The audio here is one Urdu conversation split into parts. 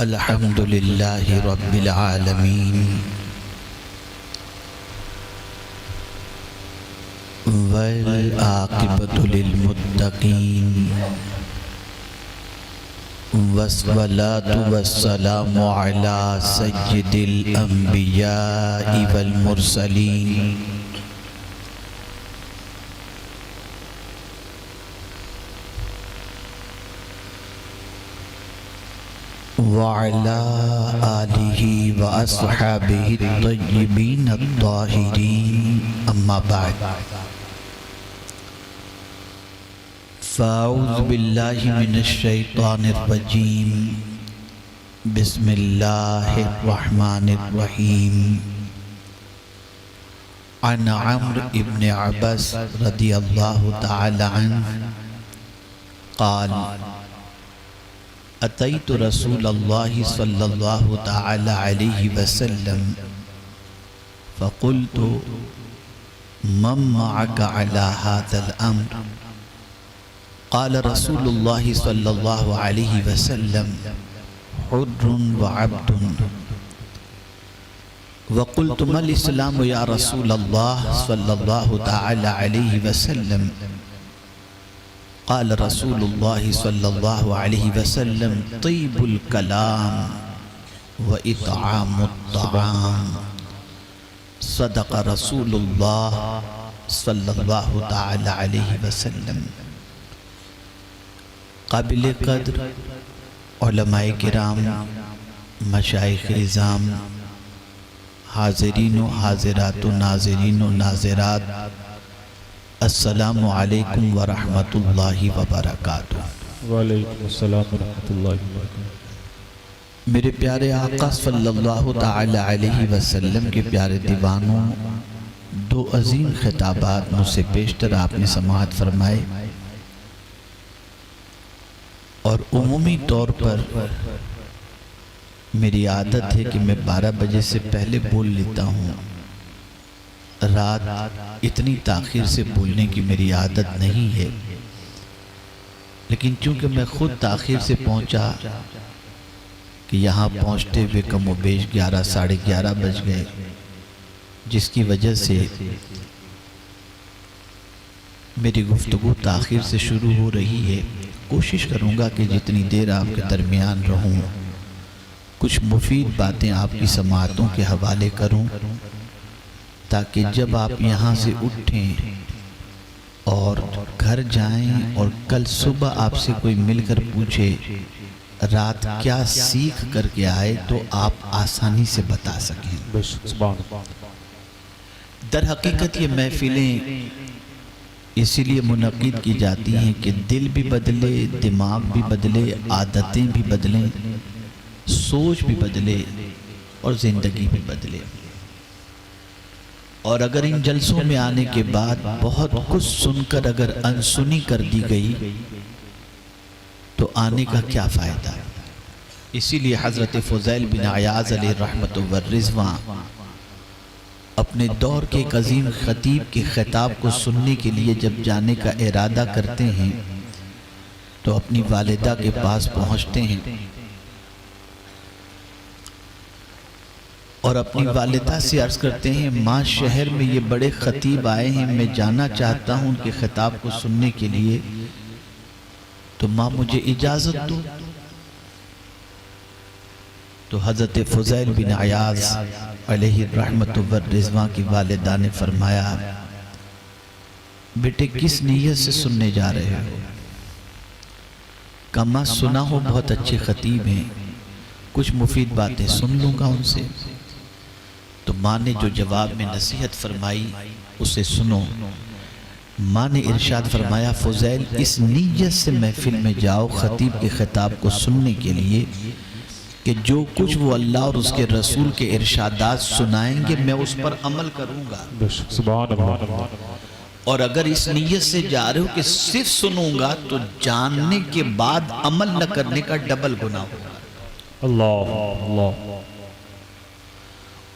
الحمد للہ رب العالمین والعاقبۃ للمتقین والصلاۃ والسلام علی سید الانبیاء والمرسلین وعلى آلہ واصحابہ الطیبین الطاہرین اما بعد فاعوذ باللہ من الشیطان الرجیم بسم اللہ الرحمن الرحیم عن عمرو بن عبس رضی اللہ تعالی عنہ قال اتیت رسول اللہ صلی اللہ تعالی علیہ وسلم فقلت من معك على هذا الامر قال رسول اللہ صلی اللہ علیہ وسلم حر وعبد وقلت ما الاسلام یا رسول اللہ صلی اللہ تعالی علیہ وسلم قال رسول اللہ صلی اللہ علیہ وسلم طیب الکلام و اطعام الطعام صدق رسول اللہ صلی اللہ تعالی علیہ وسلم۔ قابل قدر علماء کرام، مشائخ عظام، حاضرین و حاضرات و ناظرین و ناظرات، السلام علیکم ورحمۃ اللہ وبرکاتہ۔ وعلیکم السلام ورحمۃ اللہ وبرکاتہ۔ میرے پیارے آقا صلی اللہ تعالی علیہ وسلم کے پیارے دیوانوں، دو عظیم خطابات مجھ سے پیشتر آپ نے سماعت فرمائے، اور عمومی طور پر میری عادت ہے کہ میں 12 بجے سے پہلے بول لیتا ہوں۔ رات اتنی تاخیر سے بولنے کی میری عادت نہیں ہے، لیکن چونکہ میں خود تاخیر سے پہنچا کہ یہاں پہنچتے ہوئے کم و بیش 11 ساڑھے 11 بج گئے، جس کی وجہ سے میری گفتگو تاخیر سے شروع ہو رہی ہے۔ کوشش کروں گا کہ جتنی دیر آپ کے درمیان رہوں کچھ مفید باتیں آپ کی سماعتوں کے حوالے کروں، تاکہ جب آپ یہاں سے اٹھیں اور گھر جائیں اور کل صبح آپ سے کوئی مل کر پوچھے رات کیا سیکھ کر کے آئے تو آپ آسانی سے بتا سکیں۔ در حقیقت یہ محفلیں اسی لیے منعقد کی جاتی ہیں کہ دل بھی بدلے، دماغ بھی بدلے، عادتیں بھی بدلیں، سوچ بھی بدلے اور زندگی بھی بدلے۔ اور اگر ان جلسوں میں آنے کے بعد بہت کچھ سن کر اگر انسنی کر دی گئی تو آنے کا کیا فائدہ؟ اسی لیے حضرت فضیل بن عیاض علیہ رحمت والرضوان اپنے دور کے ایک عظیم خطیب کے خطاب کو سننے کے لیے جب جانے کا ارادہ کرتے ہیں تو اپنی والدہ کے پاس پہنچتے ہیں اور اپنی والدہ سے عرض کرتے ہیں ماں شہر میں یہ بڑے خطیب آئے ہیں، میں جانا چاہتا ہوں ان کے خطاب کو سننے کے لیے، تو ماں مجھے اجازت دو۔ تو حضرت فضیل بن عیاض علیہ رحمت والرضوان کی والدہ نے فرمایا بیٹے کس نیت سے سننے جا رہے ہو؟ کہ ماں سنا ہو بہت اچھے خطیب ہیں، کچھ مفید باتیں سن لوں گا ان سے۔ تو ماں نے جو جواب میں نصیحت فرمائی اسے سنو۔ ماں نے ارشاد فرمایا فضیل اس نیت سے محفل میں جاؤ خطیب کے خطاب کو سننے کے لیے کہ جو کچھ وہ اللہ اور اس کے رسول کے ارشادات سنائیں گے میں اس پر عمل کروں گا۔ سبحان اللہ۔ اور اگر اس نیت سے جا رہے ہو کہ صرف سنوں گا تو جاننے کے بعد عمل نہ کرنے کا ڈبل گناہ ہوگا۔ اللہ اللہ۔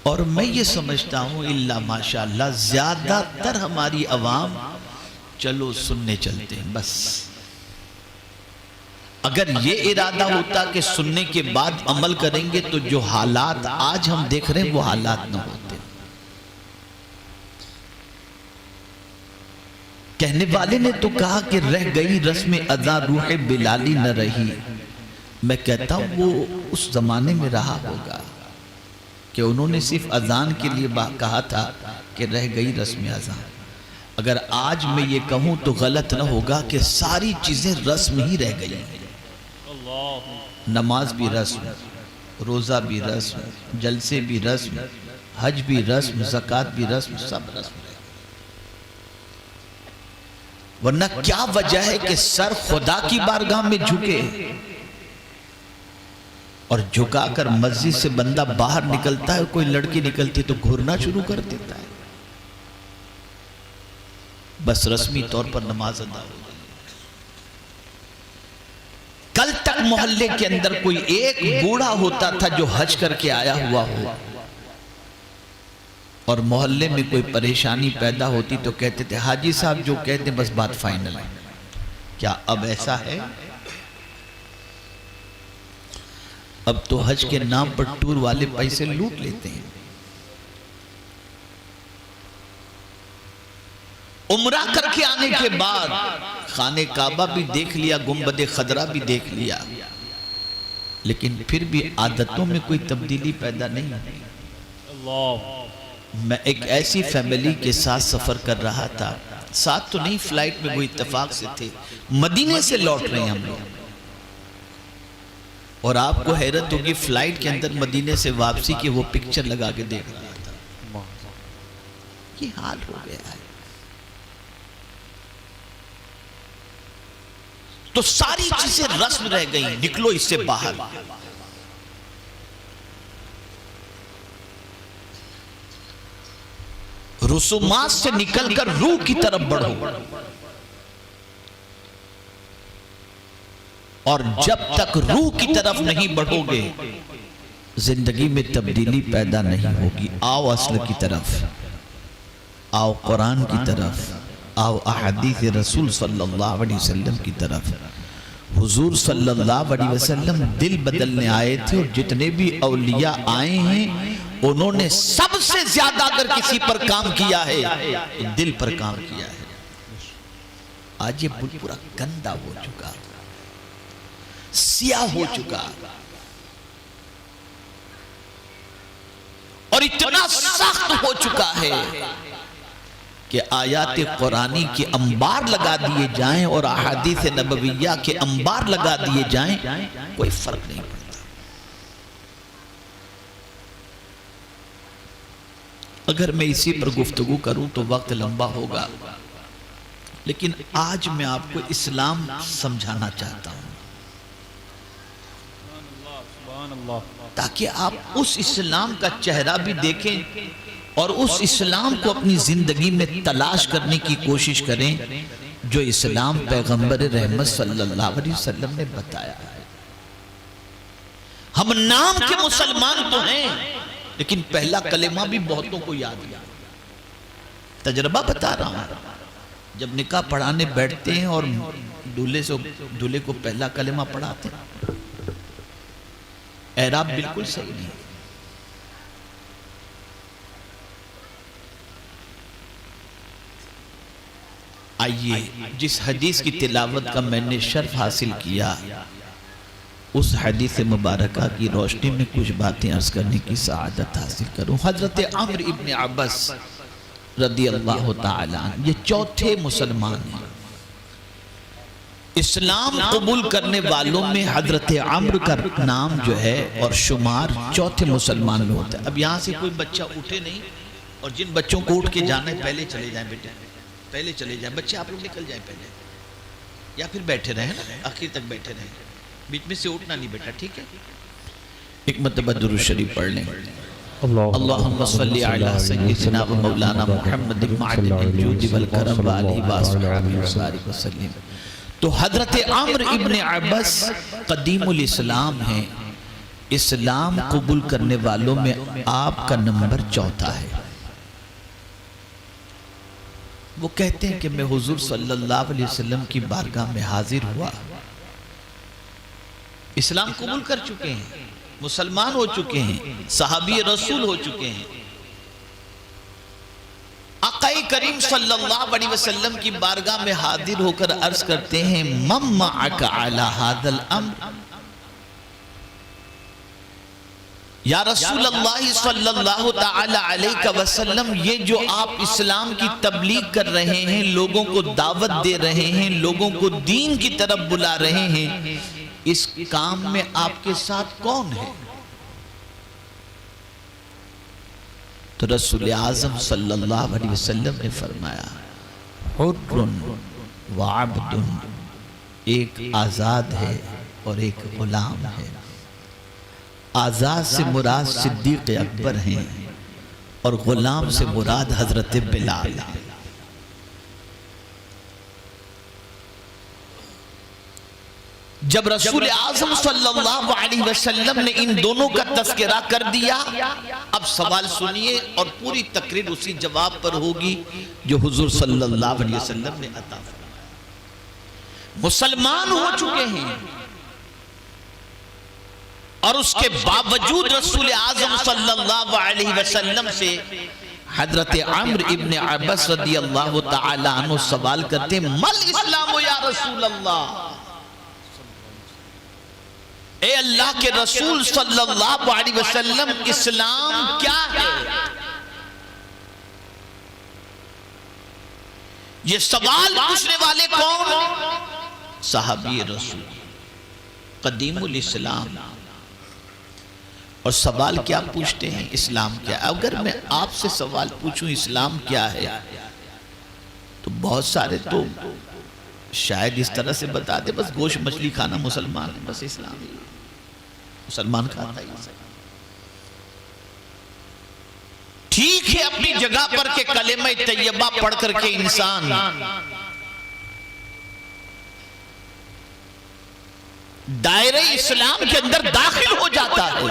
اور میں یہ سمجھتا ہوں اللہ ماشاءاللہ زیادہ تر ہماری عوام چلو سننے چلتے ہیں بس، اگر یہ ارادہ ہوتا کہ سننے کے بعد عمل کریں گے تو جو حالات آج ہم دیکھ رہے ہیں وہ حالات نہ ہوتے. کہنے والے نے تو کہا کہ رہ گئی رسم ادا روح بلالی نہ رہی. میں کہتا ہوں وہ اس زمانے میں رہا ہوگا کہ انہوں نے صرف اذان کے لیے کہا تھا کہ رہ گئی رسم اذان. اگر آج میں یہ کہوں تو غلط نہ ہوگا کہ ساری چیزیں رسم ہی رہ گئی ہیں. نماز بھی رسم، روزہ بھی رسم، جلسے بھی رسم، حج بھی رسم، زکوٰۃ بھی رسم، سب رسم ہے. ورنہ کیا وجہ ہے کہ سر خدا کی بارگاہ میں جھکے اور جھکا کر مسجد سے بندہ باہر نکلتا ہے، کوئی لڑکی نکلتی تو گھورنا شروع کر دیتا ہے. بس رسمی طور پر نماز ادا ہو گئی. کل تک محلے کے اندر کوئی ایک بوڑھا ہوتا تھا جو حج کر کے آیا ہوا ہو، اور محلے میں کوئی پریشانی پیدا ہوتی تو کہتے تھے حاجی صاحب جو کہتے ہیں بس بات فائنل ہے. کیا اب ایسا ہے؟ اب تو حج کے نام پر ٹور والے پیسے لوٹ لیتے ہیں. عمرہ کر کے آنے کے بعد خانہ کعبہ بھی دیکھ لیا، گنبد خضرا بھی دیکھ لیا، لیکن پھر بھی عادتوں میں کوئی تبدیلی پیدا نہیں ہوئی. میں ایک ایسی فیملی کے ساتھ سفر کر رہا تھا، ساتھ تو نہیں فلائٹ میں وہ اتفاق سے تھے، مدینے سے لوٹ رہے ہیں ہم لوگ. اور آپ کو حیرت ہوگی فلائٹ کے اندر مدینے سے واپسی کی وہ پکچر لگا کے دیکھ رہا تھا. یہ حال ہو گیا ہے. تو ساری چیزیں رسم رہ گئی. نکلو اس سے باہر. رسومات سے نکل کر روح کی طرف بڑھو. اور جب تک روح کی طرف نہیں بڑھو گے زندگی میں تبدیلی پیدا نہیں ہوگی. آؤ اصل کی طرف، آؤ قرآن کی طرف، آؤ احادیث رسول صلی اللہ علیہ وسلم کی طرف. حضور صلی اللہ علیہ وسلم دل بدلنے آئے تھے، اور جتنے بھی اولیاء آئے ہیں انہوں نے سب سے زیادہ اگر کسی پر کام کیا ہے تو دل پر کام کیا ہے. آج یہ ملک پورا گندا ہو چکا، سیاہ ہو چکا، اور اتنا سخت ہو چکا ہے کہ آیات قرآنی کے انبار لگا دیے جائیں اور احادیث نبویہ کے انبار لگا دیے جائیں، کوئی فرق نہیں پڑتا. اگر میں اسی پر گفتگو کروں تو وقت لمبا ہوگا، لیکن آج میں آپ کو اسلام سمجھانا چاہتا ہوں تاکہ آپ اس اسلام کا چہرہ بھی دیکھیں اور اس اسلام کو اپنی زندگی میں تلاش کرنے کی کوشش کریں جو اسلام پیغمبر رحمت صلی اللہ علیہ وسلم نے بتایا ہے. ہم نام کے مسلمان تو ہیں لیکن پہلا کلمہ بھی بہتوں کو یاد ہے. تجربہ بتا رہا ہوں. جب نکاح پڑھانے بیٹھتے ہیں اور دولہے کو پہلا کلمہ پڑھاتے ہیں، اعراب بالکل صحیح نہیں. آئیے جس حدیث کی تلاوت کا میں نے شرف حاصل کیا اس حدیث مبارکہ کی روشنی میں کچھ باتیں عرض کرنے کی سعادت حاصل کروں. حضرت عمرو ابن عبس رضی اللہ تعالیٰ عنہ یہ چوتھے مسلمان ہیں. اسلام قبول کرنے والوں میں حضرت عمرو کا نام جو ہے اور شمار چوتھے مسلمان میں ہوتا ہے. اب یہاں سے کوئی بچہ اٹھے نہیں، اور جن بچوں کو اٹھ کے جانا ہے پہلے چلے جائیں بیٹے، پہلے چلے جائیں. بچے آپ لوگ نکل جائیں پہلے، یا پھر بیٹھے رہیں نا، آخر تک بیٹھے رہیں، بیچ میں سے اٹھنا نہیں بیٹا، ٹھیک ہے؟ ایک مرتبہ درود شریف پڑھ لیں. اللہم صلی علی سیدنا و مولانا محمد معدن الجود والکرم وآلہ وآصحابہ وبارک وسلم. تو حضرت عمرو ابن عبس قدیم الاسلام ہیں. اسلام قبول کرنے والوں میں آپ کا نمبر چوتھا ہے. وہ کہتے ہیں کہ میں حضور صلی اللہ علیہ وسلم کی بارگاہ میں حاضر ہوا اسلام قبول کر چکے ہیں، مسلمان ہو چکے ہیں، صحابی رسول ہو چکے ہیں۔ آقا کریم صلی اللہ علیہ وسلم کی بارگاہ میں حاضر ہو کر عرض کرتے ہیں من معک علی ھذا الامر، یا رسول اللہ صلی اللہ تعالی علیہ وسلم، یہ جو آپ اسلام کی تبلیغ کر رہے ہیں، لوگوں کو دعوت دے رہے ہیں، لوگوں کو دین کی طرف بلا رہے ہیں، اس کام میں آپ کے ساتھ کون ہے؟ تو رسول اعظم صلی اللہ علیہ وسلم نے فرمایا حر و عبد، ایک آزاد ہے اور ایک غلام ہے۔ آزاد سے مراد صدیق اکبر ہیں اور غلام سے مراد حضرت بلال ہیں۔ جب رسول اعظم صلی اللہ علیہ وسلم نے ان دونوں کا تذکرہ کر دیا، اب سوال سنیے اور پوری تقریر اسی جواب پر ہوگی جو حضور صلی اللہ علیہ وسلم نے عطا فرمایا۔ مسلمان ہو چکے ہیں اور اس کے باوجود رسول اعظم صلی اللہ علیہ وسلم سے حضرت عمرو ابن عبس رضی اللہ تعالی عنہ سوال کرتے ہیں مل اسلام یا رسول اللہ، اے اللہ کے رسول صلی اللہ علیہ وسلم، اسلام کیا ہے؟ یہ سوال پوچھنے والے کون؟ صحابی رسول قدیم الاسلام۔ اور سوال کیا پوچھتے ہیں؟ اسلام کیا ہے؟ اگر میں آپ سے سوال پوچھوں اسلام کیا ہے تو بہت سارے تو شاید اس طرح سے بتا دے بس گوشت مچھلی کھانا مسلمان ہے، بس اسلام ہے، مسلمان کھاتا ہے۔ ٹھیک ہے اپنی جگہ پر کہ کلمہ طیبہ پڑھ کر کے انسان دائرہ اسلام کے اندر داخل ہو جاتا ہے،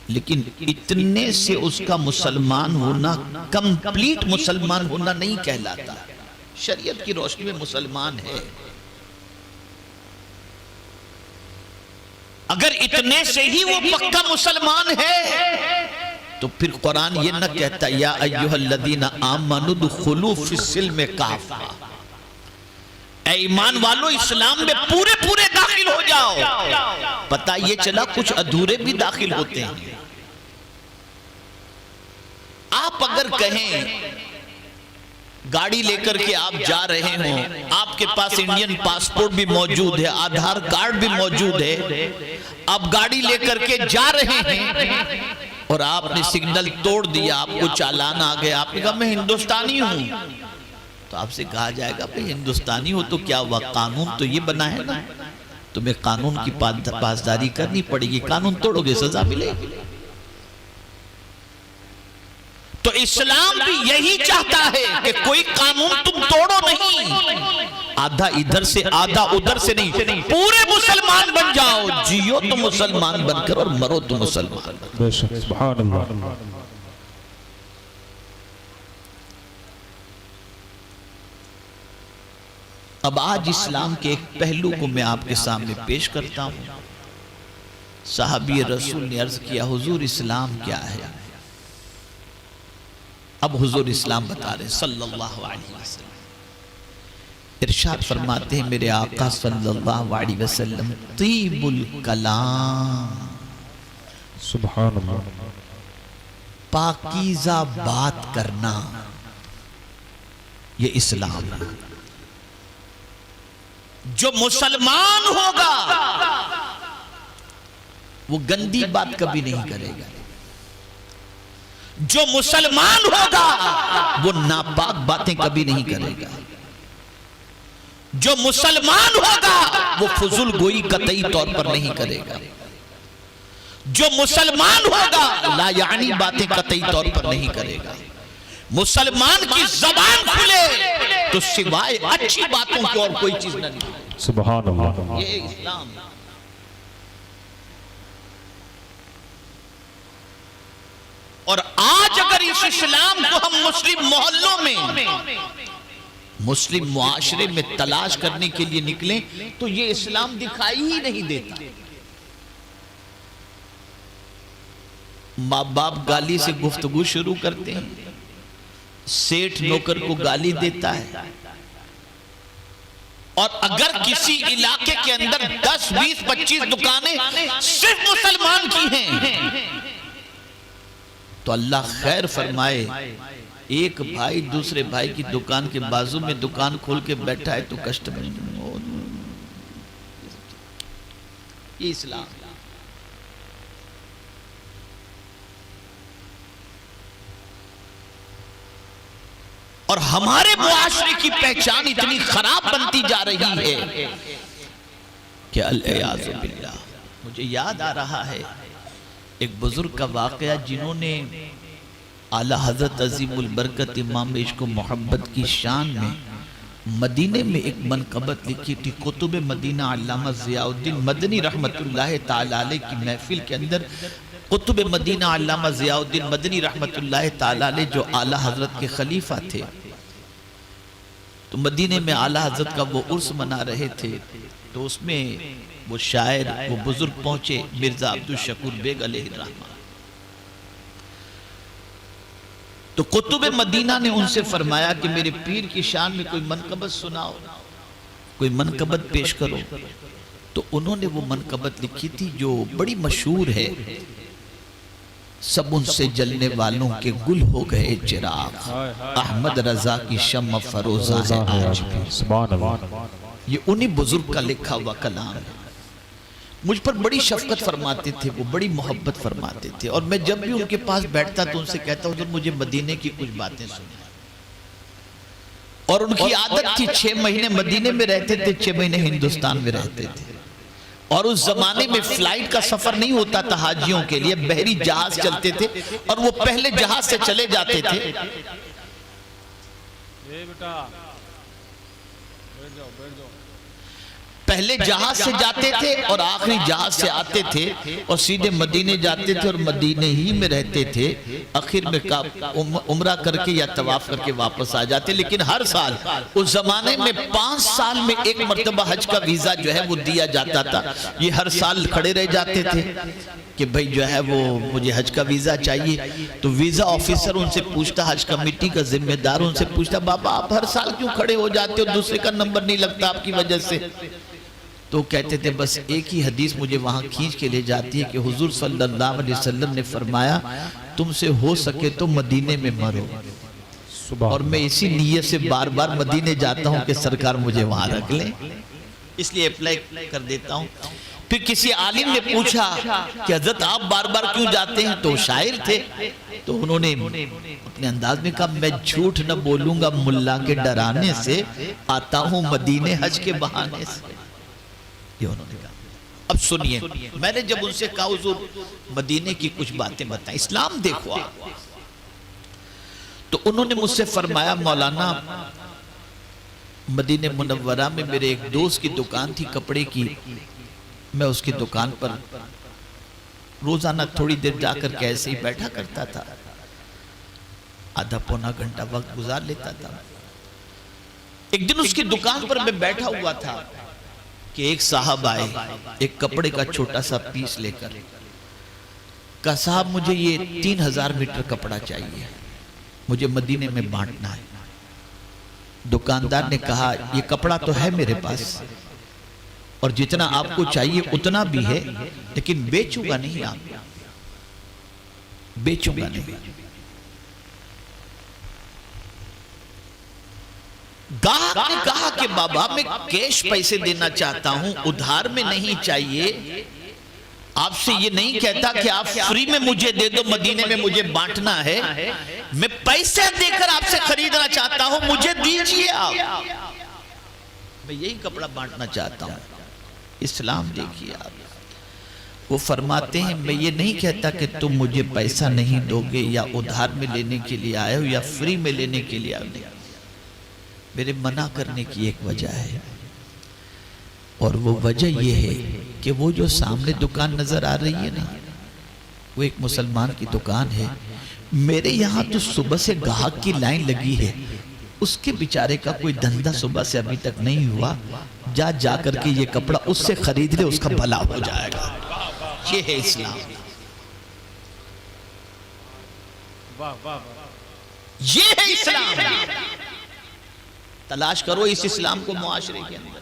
لیکن اتنے سے اس کا مسلمان ہونا، کمپلیٹ مسلمان ہونا نہیں کہلاتا۔ شریعت کی روشنی میں مسلمان ہے، اگر اتنے سے ہی وہ پکا مسلمان ہے تو پھر قرآن یہ نہ کہتا یا ایھا الذین آمنوا ادخلوا فی السلم کافہ، اے ایمان والو اسلام میں پورے پورے داخل ہو جاؤ۔ پتہ یہ چلا کچھ ادھورے بھی داخل ہوتے ہیں۔ آپ اگر کہیں گاڑی لے کر کے آپ جا رہے ہوں، آپ کے پاس انڈین پاسپورٹ بھی موجود ہے، آدھار کارڈ بھی موجود ہے، آپ گاڑی لے کر کے جا رہے ہیں اور آپ نے سگنل توڑ دیا، آپ کو چالان آ گیا، آپ نے کہا میں ہندوستانی ہوں، تو آپ سے کہا جائے گا بھئی ہندوستانی ہو تو کیا ہوا، قانون تو یہ بنا ہے نا، تمہیں قانون کی پاسداری کرنی پڑے گی، قانون توڑو گے سزا ملے گی۔ تو اسلام بھی یہی چاہتا ہے کہ کوئی قانون تم توڑو نہیں، آدھا ادھر سے آدھا ادھر سے نہیں، پورے مسلمان بن جاؤ، جیو تو مسلمان بن کر اور مرو تو مسلمان بن کر۔ بے شک سبحان اللہ۔ اب آج اسلام کے ایک پہلو کو میں آپ کے سامنے پیش کرتا ہوں۔ صحابی رسول نے عرض کیا حضور اسلام کیا ہے؟ اب حضور اسلام بتا رہے صلی اللہ علیہ وسلم، ارشاد فرماتے ہیں میرے آقا صلی اللہ علیہ وسلم طیب الکلام، سبحان اللہ، پاکیزہ بات کرنا، یہ اسلام ہے۔ جو مسلمان ہوگا وہ گندی بات کبھی نہیں کرے گا، جو مسلمان ہوگا وہ ناپاک باتیں کبھی نہیں کرے گا، جو مسلمان ہوگا وہ فضول گوئی قطعی طور پر نہیں کرے گا، جو مسلمان ہوگا لا یعنی باتیں قطعی طور پر نہیں کرے گا۔ مسلمان کی زبان کھلے تو سوائے اچھی باتوں کی اور کوئی چیز نہ نکلے۔ سبحان اللہ۔ یہ اسلام ہے۔ اور آج اگر اس اسلام کو ہم مسلم محلوں میں مسلم معاشرے میں تلاش کرنے کے لیے نکلیں تو یہ اسلام دکھائی ہی نہیں دیتا. ماں باپ گالی سے گفتگو شروع کرتے ہیں، سیٹھ نوکر کو گالی دیتا ہے، اور اگر کسی علاقے کے اندر 10 20 25 دکانیں صرف مسلمان کی ہیں تو اللہ خیر فرمائے، ایک بھائی دوسرے بھائی کی دکان کے بازو میں دکان کھول کے بیٹھا ہے تو کسٹمر، یہ اسلام. اور ہمارے معاشرے کی پہچان اتنی خراب بنتی جا رہی ہے کہ العیاذ باللہ. مجھے یاد آ رہا ہے ایک بزرگ کا واقعہ جنہوں نے اعلیٰ حضرت عظیم البرکت امام عشق و محبت کی شان میں مدینے میں ایک منقبت لکھی تھی. کتب مدینہ علامہ ضیاء الدین مدنی رحمت اللہ تعالی علیہ کی محفل کے اندر کتب مدینہ علامہ ضیاء الدین مدنی رحمت اللہ تعالی علیہ جو اعلیٰ حضرت کے خلیفہ تھے، تو مدینے میں اعلیٰ حضرت کا وہ عرس منا رہے تھے، تو اس میں وہ شاعر وہ بزرگ پہنچے مرزا عبدالشکور بیگ علیہ الرحمہ. تو کتب مدینہ نے ان سے فرمایا کہ میرے پیر کی شان میں کوئی منقبت سناؤ، کوئی منقبت پیش کرو. تو انہوں نے وہ منقبت لکھی تھی جو بڑی مشہور ہے، سب ان سے جلنے والوں کے گل ہو گئے چراغ، احمد رضا کی شمع فروزہ ہے آج بھی. سبحان اللہ. یہ انہی بزرگ کا لکھا ہوا کلام ہے. مجھ پر بڑی شفقت فرماتے تھے، وہ بڑی محبت فرماتے تھے، اور میں جب بھی ان کے پاس بیٹھتا تو ان سے کہتا حضور مجھے مدینے کی کچھ باتیں سنیں. اور ان کی عادت تھی 6 مہینے مدینے میں رہتے تھے، 6 مہینے ہندوستان میں رہتے تھے. اور اس زمانے میں فلائٹ کا سفر نہیں ہوتا تھا حاجیوں کے لیے، بحری جہاز چلتے تھے، اور وہ پہلے جہاز سے چلے جاتے تھے. پہلے جہاز سے جاتے تھے اور آخری جہاز سے آتے تھے اور سیدھے مدینے جاتے تھے اور مدینے ہی میں رہتے تھے. آخر میں عمرہ کر کے یا طواف کر کے واپس آ جاتے. لیکن ہر سال اس زمانے میں 5 سال میں ایک مرتبہ حج کا ویزا جو ہے وہ دیا جاتا تھا. یہ ہر سال کھڑے رہ جاتے تھے کہ بھئی جو ہے وہ مجھے حج کا ویزا چاہیے. تو ویزا آفیسر ان سے پوچھتا، حج کمیٹی کا ذمہ دار ان سے پوچھتا، بابا آپ ہر سال کیوں کھڑے ہو جاتے ہو، دوسرے کا نمبر نہیں لگتا آپ کی وجہ سے؟ تو کہتے تھے بس ایک ہی حدیث مجھے وہاں کھینچ کے لے جاتی ہے کہ حضور صلی اللہ علیہ وسلم نے فرمایا تم سے ہو سکے تو مدینے میں مرو. اور میں اسی نیت سے بار بار مدینے جاتا ہوں کہ سرکار مجھے وہاں رکھ لیں، اس لیے اپلائی کر دیتا ہوں. پھر کسی عالم نے پوچھا کہ حضرت آپ بار بار کیوں جاتے ہیں؟ تو شاعر تھے، تو انہوں نے اپنے انداز میں کہا میں جھوٹ نہ بولوں گا ملا کے ڈرانے سے، آتا ہوں مدینے حج کے بہانے سے. یہ انہوں نے کہا. اب سنیے، میں نے جب ان سے کہا حضور مدینے کی کچھ باتیں بتائیں، اسلام دیکھو آپ، تو انہوں نے مجھ سے فرمایا مولانا مدینہ منورہ میں میرے ایک دوست کی دکان تھی کپڑے کی، میں اس کی دکان پر روزانہ تھوڑی دیر جا کر کے ایسے ہی بیٹھا کرتا تھا، آدھا پونا گھنٹہ وقت گزار لیتا تھا. ایک دن اس کی دکان پر میں بیٹھا ہوا تھا کہ ایک صاحب آئے ایک کپڑے کا چھوٹا سا پیس لے کر. کہا صاحب مجھے یہ 3000 میٹر کپڑا چاہیے، مجھے مدینے میں بانٹنا ہے. دکاندار نے کہا یہ کپڑا تو ہے میرے پاس اور جتنا آپ کو چاہیے اتنا بھی ہے، لیکن بیچوں گا نہیں، آپ بیچوں گا نہیں. گاہک نے کہا کہ بابا میں کیش پیسے دینا چاہتا ہوں، ادھار میں نہیں چاہیے. آپ سے یہ نہیں کہتا کہ آپ فری میں مجھے دے دو، مدینے میں مجھے بانٹنا ہے. میں پیسے دے کر آپ سے خریدنا چاہتا ہوں، مجھے دیجئے آپ، میں یہی کپڑا بانٹنا چاہتا ہوں. اسلام دیکھیے آپ، وہ فرماتے ہیں میں یہ نہیں کہتا کہ تم مجھے پیسہ نہیں دو گے یا ادھار میں لینے کے لیے آئے ہو یا فری میں لینے کے لیے آئے ہو. میرے منع کرنے کی ایک وجہ ہے، اور وہ وجہ یہ ہے کہ وہ جو سامنے دکان نظر آ رہی ہے نا، وہ ایک مسلمان کی دکان ہے. میرے یہاں تو صبح سے گاہک کی لائن لگی ہے، اس کے بیچارے کا کوئی دھندہ صبح سے ابھی تک نہیں ہوا، جا کر کے یہ کپڑا اس سے خرید لے، اس کا بھلا ہو جائے گا۔ یہ ہے اسلام، یہ ہے اسلام۔ تلاش کرو اس اسلام کو معاشرے کے اندر،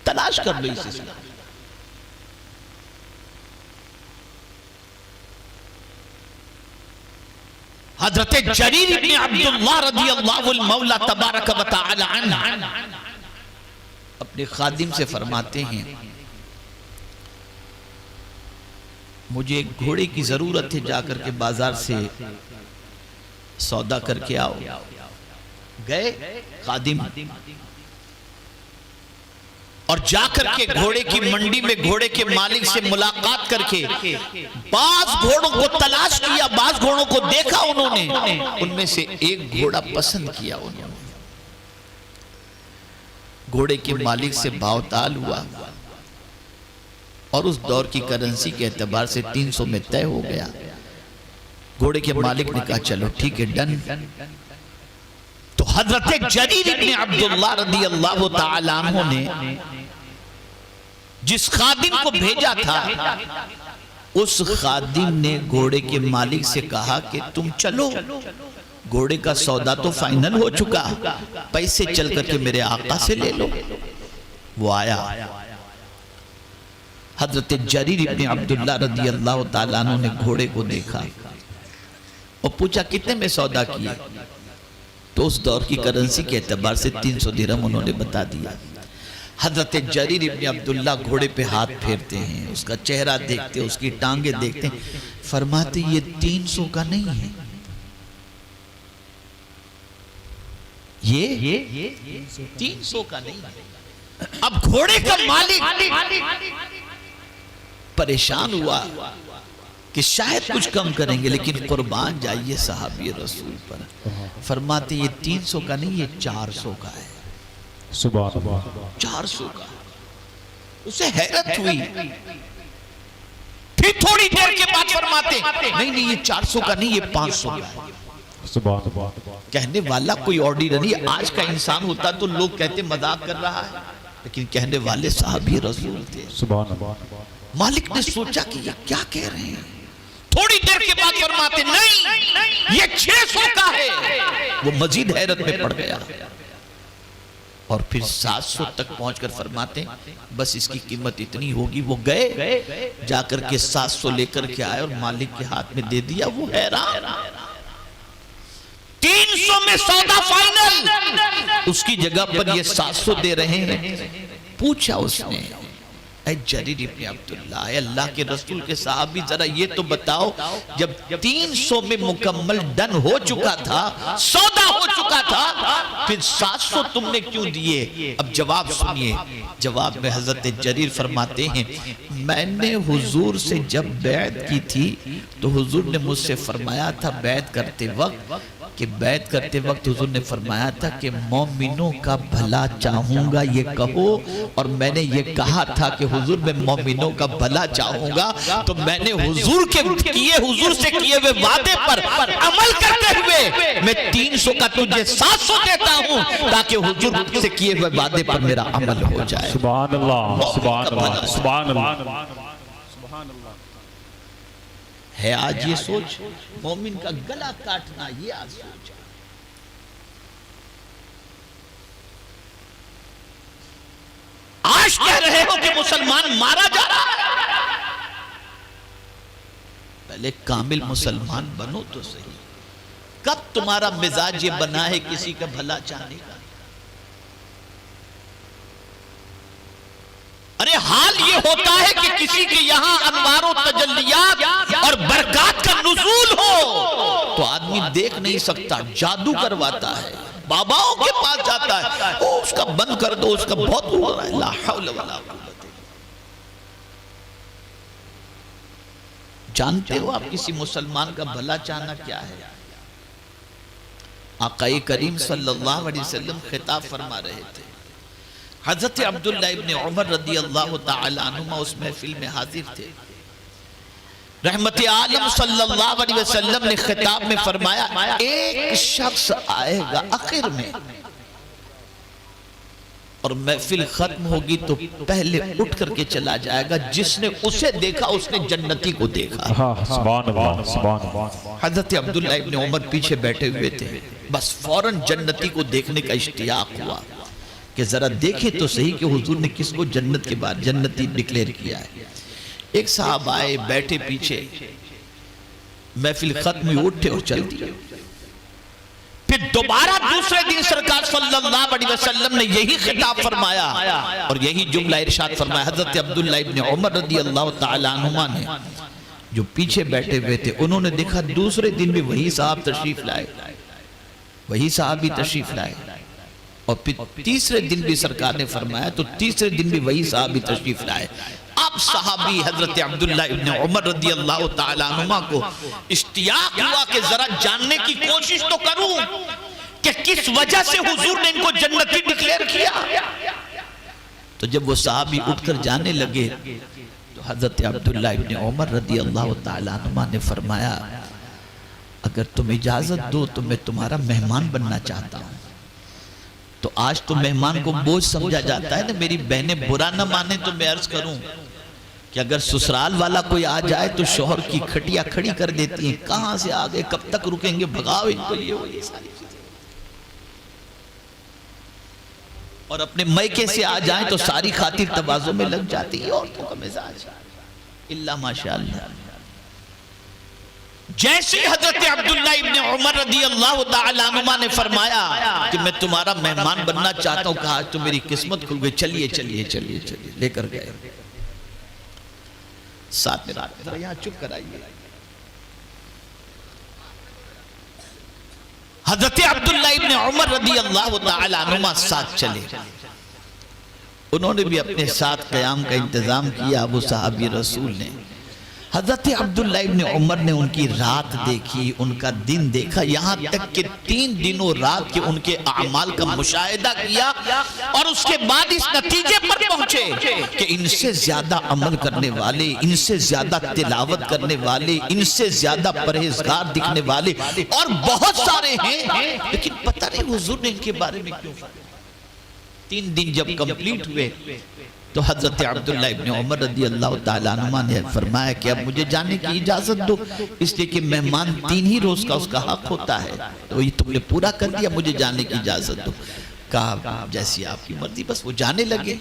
تلاش کر لو اس اسلام۔ حضرت جریر بن عبداللہ رضی اللہ المولا تبارک و تعالی عنہ اپنے خادم سے فرماتے ہیں مجھے ایک گھوڑے کی ضرورت ہے، جا کر کے بازار سے سودا کر کے آؤ۔ گئے خادم اور جا کر کے گھوڑے کی منڈی میں گھوڑے کے مالک سے ملاقات کر کے بعض گھوڑوں کو تلاش کیا، بعض گھوڑوں کو دیکھا انہوں نے، ان میں سے ایک گھوڑا پسند کیا انہوں نے۔ گھوڑے کے مالک سے بھاؤ تال ہوا اور اس دور کی کرنسی کے اعتبار سے 300 میں طے ہو گیا۔ گھوڑے کے مالک نے کہا چلو ٹھیک ہے، ڈن۔ تو حضرت جریر بن عبداللہ رضی اللہ تعالی عنہ نے جس خادم کو بھیجا تھا، اس خادم نے گھوڑے کے مالک سے کہا کہ تم چلو، گھوڑے کا سودا تو فائنل ہو چکا، پیسے چل کر کے میرے آقا سے لے لو۔ وہ آیا، حضرت جریر بن عبداللہ رضی اللہ تعالیٰ عنہ نے گھوڑے کو دیکھا اور پوچھا کتنے میں سودا کیا؟ تو اس دور کی کرنسی کے اعتبار سے 300 درہم انہوں نے بتا دیا۔ حضرت جریر بن عبداللہ گھوڑے پہ ہاتھ پھیرتے ہیں، اس کا چہرہ دیکھتے ہیں، اس کی ٹانگیں دیکھتے ہیں، فرماتے یہ 300 کا نہیں ہے، یہ 300 کا نہیں ہے۔ اب گھوڑے کا مالک پریشان ہوا کہ شاید کچھ کم کریں گے، لیکن قربان جائیے صحابی رسول پر، فرماتے یہ 300 کا نہیں، یہ 400 کا ہے۔ سبحان اللہ، 400 کا۔ اسے حیرت ہوئی، پھر تھوڑی دیر کے بعد فرماتے نہیں یہ 400 کا نہیں، یہ 500 کا ہے۔ سبحان اللہ۔ کہنے والا کوئی آرڈینری آج کا انسان ہوتا تو لوگ کہتے مذاق کر رہا ہے، لیکن کہنے والے صحابی رسول تھے۔ سبحان اللہ۔ مالک نے سوچا کہ یہ کیا کہہ رہے ہیں، تھوڑی دیر کے بعد فرماتے نہیں یہ 600 کا ہے۔ وہ مزید حیرت میں پڑ گیا اور پھر 700 تک پہنچ کر فرماتے بس اس کی قیمت اتنی ہوگی۔ وہ گئے، جا کر کے 700 لے کر کے آئے اور مالک کے ہاتھ میں دے دیا۔ وہ حیران، 300 میں سودا فائنل، اس کی جگہ پر یہ 700 دے رہے ہیں۔ پوچھا اس نے اے جریر ابن عبداللہ، اے اللہ کے رسول کے صحابی، ذرا یہ تو بتاؤ جب 300 میں مکمل ڈن ہو چکا تھا، سودا ہو چکا تھا، پھر 700 تم نے کیوں دیے؟ اب جواب سنیے۔ جواب میں حضرت جریر فرماتے ہیں میں نے حضور سے جب بیعت کی تھی تو حضور نے مجھ سے فرمایا تھا بیعت کرتے وقت حضور نے فرمایا تھا کہ مومنوں کا بھلا چاہوں گا یہ کہو، اور میں نے یہ کہا تھا کہ حضور میں مومنوں کا بھلا چاہوں گا، تو میں نے حضور سے کیے ہوئے وعدے پر عمل کرتے ہوئے میں 300 کا تجھے 700 دیتا ہوں تاکہ حضور سے کیے ہوئے وعدے پر میرا عمل ہو جائے۔ سبحان اللہ، سبحان اللہ، سبحان اللہ۔ ہے آج یہ سوچ، مومن کا گلا کاٹنا یہ آج سوچ ہے۔ آج کہہ رہے ہو کہ مسلمان مارا جا رہا ہے، پہلے کامل مسلمان بنو تو صحیح۔ کب تمہارا مزاج یہ بنا ہے کسی کا بھلا چاہنے کا؟ ارے حال یہ ہوتا ہے کہ کسی کے یہاں انوار و تجلیات اور برکات کا نزول ہو تو آدمی دیکھ نہیں سکتا، جادو کرواتا ہے، باباؤں کے پاس جاتا ہے، اس کا بند کر دو، اس کا بہت ہو رہا ہے، لا حول ولا قوت۔ جانتے ہو آپ کسی مسلمان کا بھلا چاہنا کیا ہے؟ آقا کریم صلی اللہ علیہ وسلم خطاب فرما رہے تھے، حضرت عبداللہ ابن عمر رضی اللہ تعالی عنہما اس محفل میں حاضر تھے۔ رحمت عالم صلی اللہ علیہ وسلم نے خطاب میں فرمایا ایک شخص آئے گا آخر میں اور محفل ختم ہوگی تو پہلے اٹھ کر کے چلا جائے گا، جس نے اسے دیکھا اس نے جنتی کو دیکھا۔ سبحان اللہ سبحان اللہ۔ حضرت عبداللہ ابن عمر پیچھے بیٹھے ہوئے تھے، بس فوراً جنتی کو دیکھنے کا اشتیاق ہوا کہ ذرا دیکھیں تو صحیح کہ حضور نے کس کو جنت کے بعد جنتی ڈکلیئر کیا ہے۔ ایک صاحب آئے بیٹھے پیچھے، محفل ختم ہوئی اٹھے اور چل دیے۔ پھر دوبارہ دوسرے دن سرکار صلی اللہ علیہ وسلم نے یہی خطاب فرمایا اور یہی جملہ ارشاد فرمایا۔ حضرت عبداللہ ابن عمر رضی اللہ تعالیٰ عنہما نے جو پیچھے بیٹھے ہوئے تھے انہوں نے دیکھا دوسرے دن بھی وہی صاحب تشریف لائے، وہی صحابی تشریف لائے، اور پھر تیسرے دن بھی سرکار نے فرمایا تو تیسرے دن بھی وہی صحابی تشریف لائے۔ اب صحابی حضرت عبداللہ ابن عمر رضی اللہ تعالیٰ عنہما کو اشتیاق ہوا کہ ذرا جاننے کی کوشش تو کروں کہ کس وجہ سے حضور نے ان کو جنتی ڈکلیئر کیا۔ تو جب وہ صحابی اٹھ کر جانے لگے تو حضرت عبداللہ ابن عمر رضی اللہ تعالیٰ عنہما نے فرمایا اگر تم اجازت دو تو میں تمہارا مہمان بننا چاہتا ہوں۔ تو آج تو مہمان کو بوجھ سمجھا جاتا ہے نا، میری بہنیں برا نہ مانے تو میں عرض کروں کہ اگر سسرال والا کوئی آ جائے تو شوہر کی کھٹیا کھڑی کر دیتی ہیں، کہاں سے آگے کب تک رکیں گے، بھگاؤ ان کو، یہ ساری چیزیں۔ اور اپنے میکے سے آ جائیں تو ساری خاطر تواضع میں لگ جاتی ہے، عورتوں کا مزاج اللہ ماشاءاللہ۔ جیسے حضرت عبداللہ ابن عمر رضی اللہ تعالیٰ عنہما نے فرمایا کہ میں تمہارا مہمان بننا چاہتا ہوں، کہا تو میری قسمت کھل گئی، چلیے چلیے چلیے چلیے، لے کر گئے ساتھ میں رات میں۔ یہاں چپ کرائیے۔ حضرت عبداللہ ابن عمر رضی اللہ تعالیٰ عنہما ساتھ چلے، انہوں نے بھی اپنے ساتھ قیام کا انتظام کیا۔ وہ صحابی رسول نے حضرت عبداللہ ابن عمر نے ان کی رات دیکھی، ان کا دن دیکھا، یہاں تک کہ 3 دنوں رات کے ان کے اعمال کا مشاہدہ کیا اور اس کے بعد اس نتیجے پر پہنچے کہ ان سے زیادہ عمل کرنے والے، ان سے زیادہ تلاوت کرنے والے، ان سے زیادہ پرہیزگار دکھنے والے اور بہت سارے ہیں، لیکن پتہ نہیں حضور نے ان کے بارے میں کیوں فرمایا۔ 3 دن جب کمپلیٹ ہوئے تو حضرت عبداللہ ابن عمر رضی اللہ تعالیٰ عنہما نے فرمایا کہ اب مجھے جانے کی اجازت دو، اس لیے کہ مہمان 3 ہی روز کا اس کا حق ہوتا ہے، تو یہ تم نے پورا کر دیا، مجھے جانے کی اجازت دو۔ کہا جیسی آپ کی مرضی، بس وہ جانے لگے۔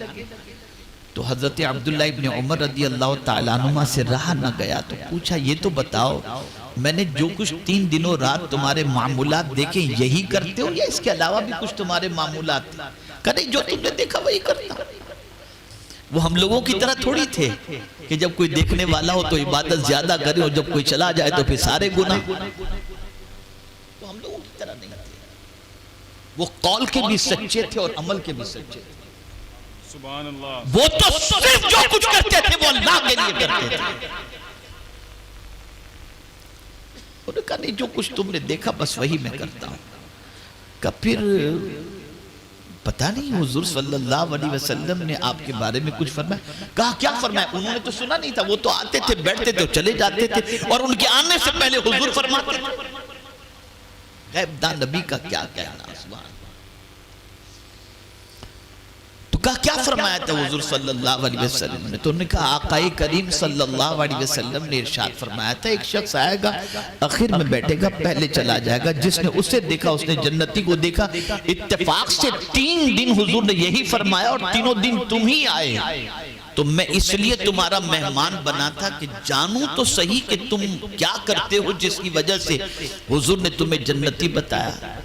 تو حضرت عبداللہ ابن عمر رضی اللہ تعالیٰ عنہما سے رہا نہ گیا تو پوچھا یہ تو بتاؤ میں نے جو کچھ 3 دنوں رات تمہارے معمولات دیکھے یہی کرتے ہو یا اس کے علاوہ بھی کچھ تمہارے معمولات؟ کہ نہیں، جو تم نے دیکھا وہی کرتا ہوں۔ وہ ہم لوگوں کی طرح تھوڑی تھے کہ جب کوئی دیکھنے والا ہو تو عبادت زیادہ کرے اور جب کوئی چلا جائے تو پھر سارے گناہ۔ تو ہم لوگوں کی طرح نہیں تھے، وہ قول کے بھی سچے تھے اور عمل کے بھی سچے تھے۔ سبحان اللہ۔ وہ تو صرف جو کچھ کرتے تھے وہ اللہ کے لیے کرتے تھے۔ انہوں نے کہا نہیں، جو کچھ تم نے دیکھا بس وہی میں کرتا ہوں۔ کہ پھر پتہ نہیں حضور صلی اللہ علیہ وسلم نے آپ کے بارے میں کچھ فرمایا؟ کہا کیا فرمایا؟ انہوں نے تو سنا نہیں تھا، وہ تو آتے تھے بیٹھتے تھے چلے جاتے تھے اور ان کے آنے سے پہلے حضور فرماتے تھے۔ غیب دان نبی کا کیا کہنا، سبحان۔ تو کہا کیا فرمایا تھا حضور صلی اللہ علیہ وسلم نے؟ تو انہوں نے کہا آقا کریم صلی اللہ علیہ وسلم نے ارشاد فرمایا تھا ایک شخص آئے گا آخر میں بیٹھے گا پہلے چلا جائے گا، جس نے اسے دیکھا اس نے جنتی کو دیکھا۔ اتفاق سے 3 دن حضور نے یہی فرمایا اور تینوں دن تم ہی آئے، تو میں اس لیے تمہارا مہمان بنا تھا کہ جانوں تو صحیح کہ تم کیا کرتے ہو جس کی وجہ سے حضور نے تمہیں جنتی بتایا۔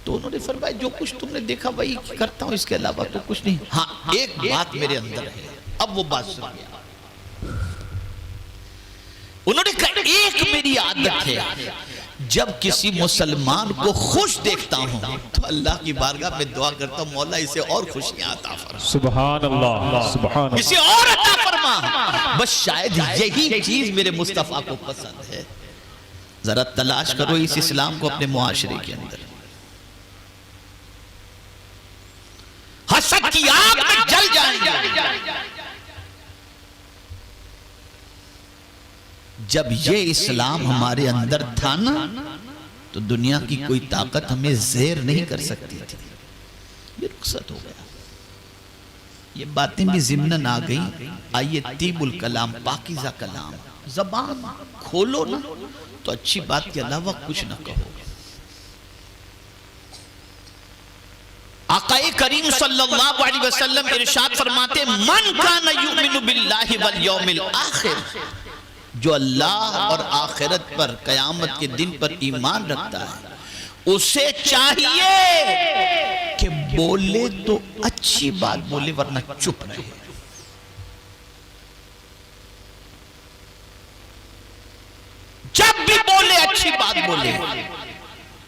تو انہوں نے فرمایا جو کچھ تم نے دیکھا وہی کرتا ہوں، اس کے علاوہ تو کچھ نہیں۔ ہاں ایک بات میرے اندر ہے، اب وہ بات سن گیا۔ انہوں نے کہا ایک میری عادت ہے، جب کسی مسلمان کو خوش دیکھتا ہوں تو اللہ کی بارگاہ میں دعا کرتا ہوں مولا اسے اور خوشیاں عطا فرما، سبحان اللہ سبحان اللہ، اسے اور عطا فرما۔ بس شاید یہی چیز میرے مصطفیٰ کو پسند ہے۔ ذرا تلاش کرو اس اسلام کو اپنے معاشرے کے اندر، حسد کی آگ میں جل جائیں گے۔ جب یہ اسلام ہمارے اندر تھا نا تو دنیا کی کوئی طاقت ہمیں زیر نہیں کر سکتی تھی. یہ رخصت ہو گیا. یہ باتیں بھی ضمناً آ گئی. آئیے طیب الکلام، پاکیزہ کلام. زبان کھولو نا تو اچھی بات کے علاوہ کچھ نہ کہو. آقا کریم صلی اللہ علیہ وسلم ارشاد فرماتے من کان یؤمن باللہ والیوم الاخر، جو اللہ اور آخرت پر، قیامت کے دن پر ایمان رکھتا ہے، اسے چاہیے کہ بولے تو اچھی بات بولے ورنہ چپ رہے. جب بھی بولے اچھی بات بولے.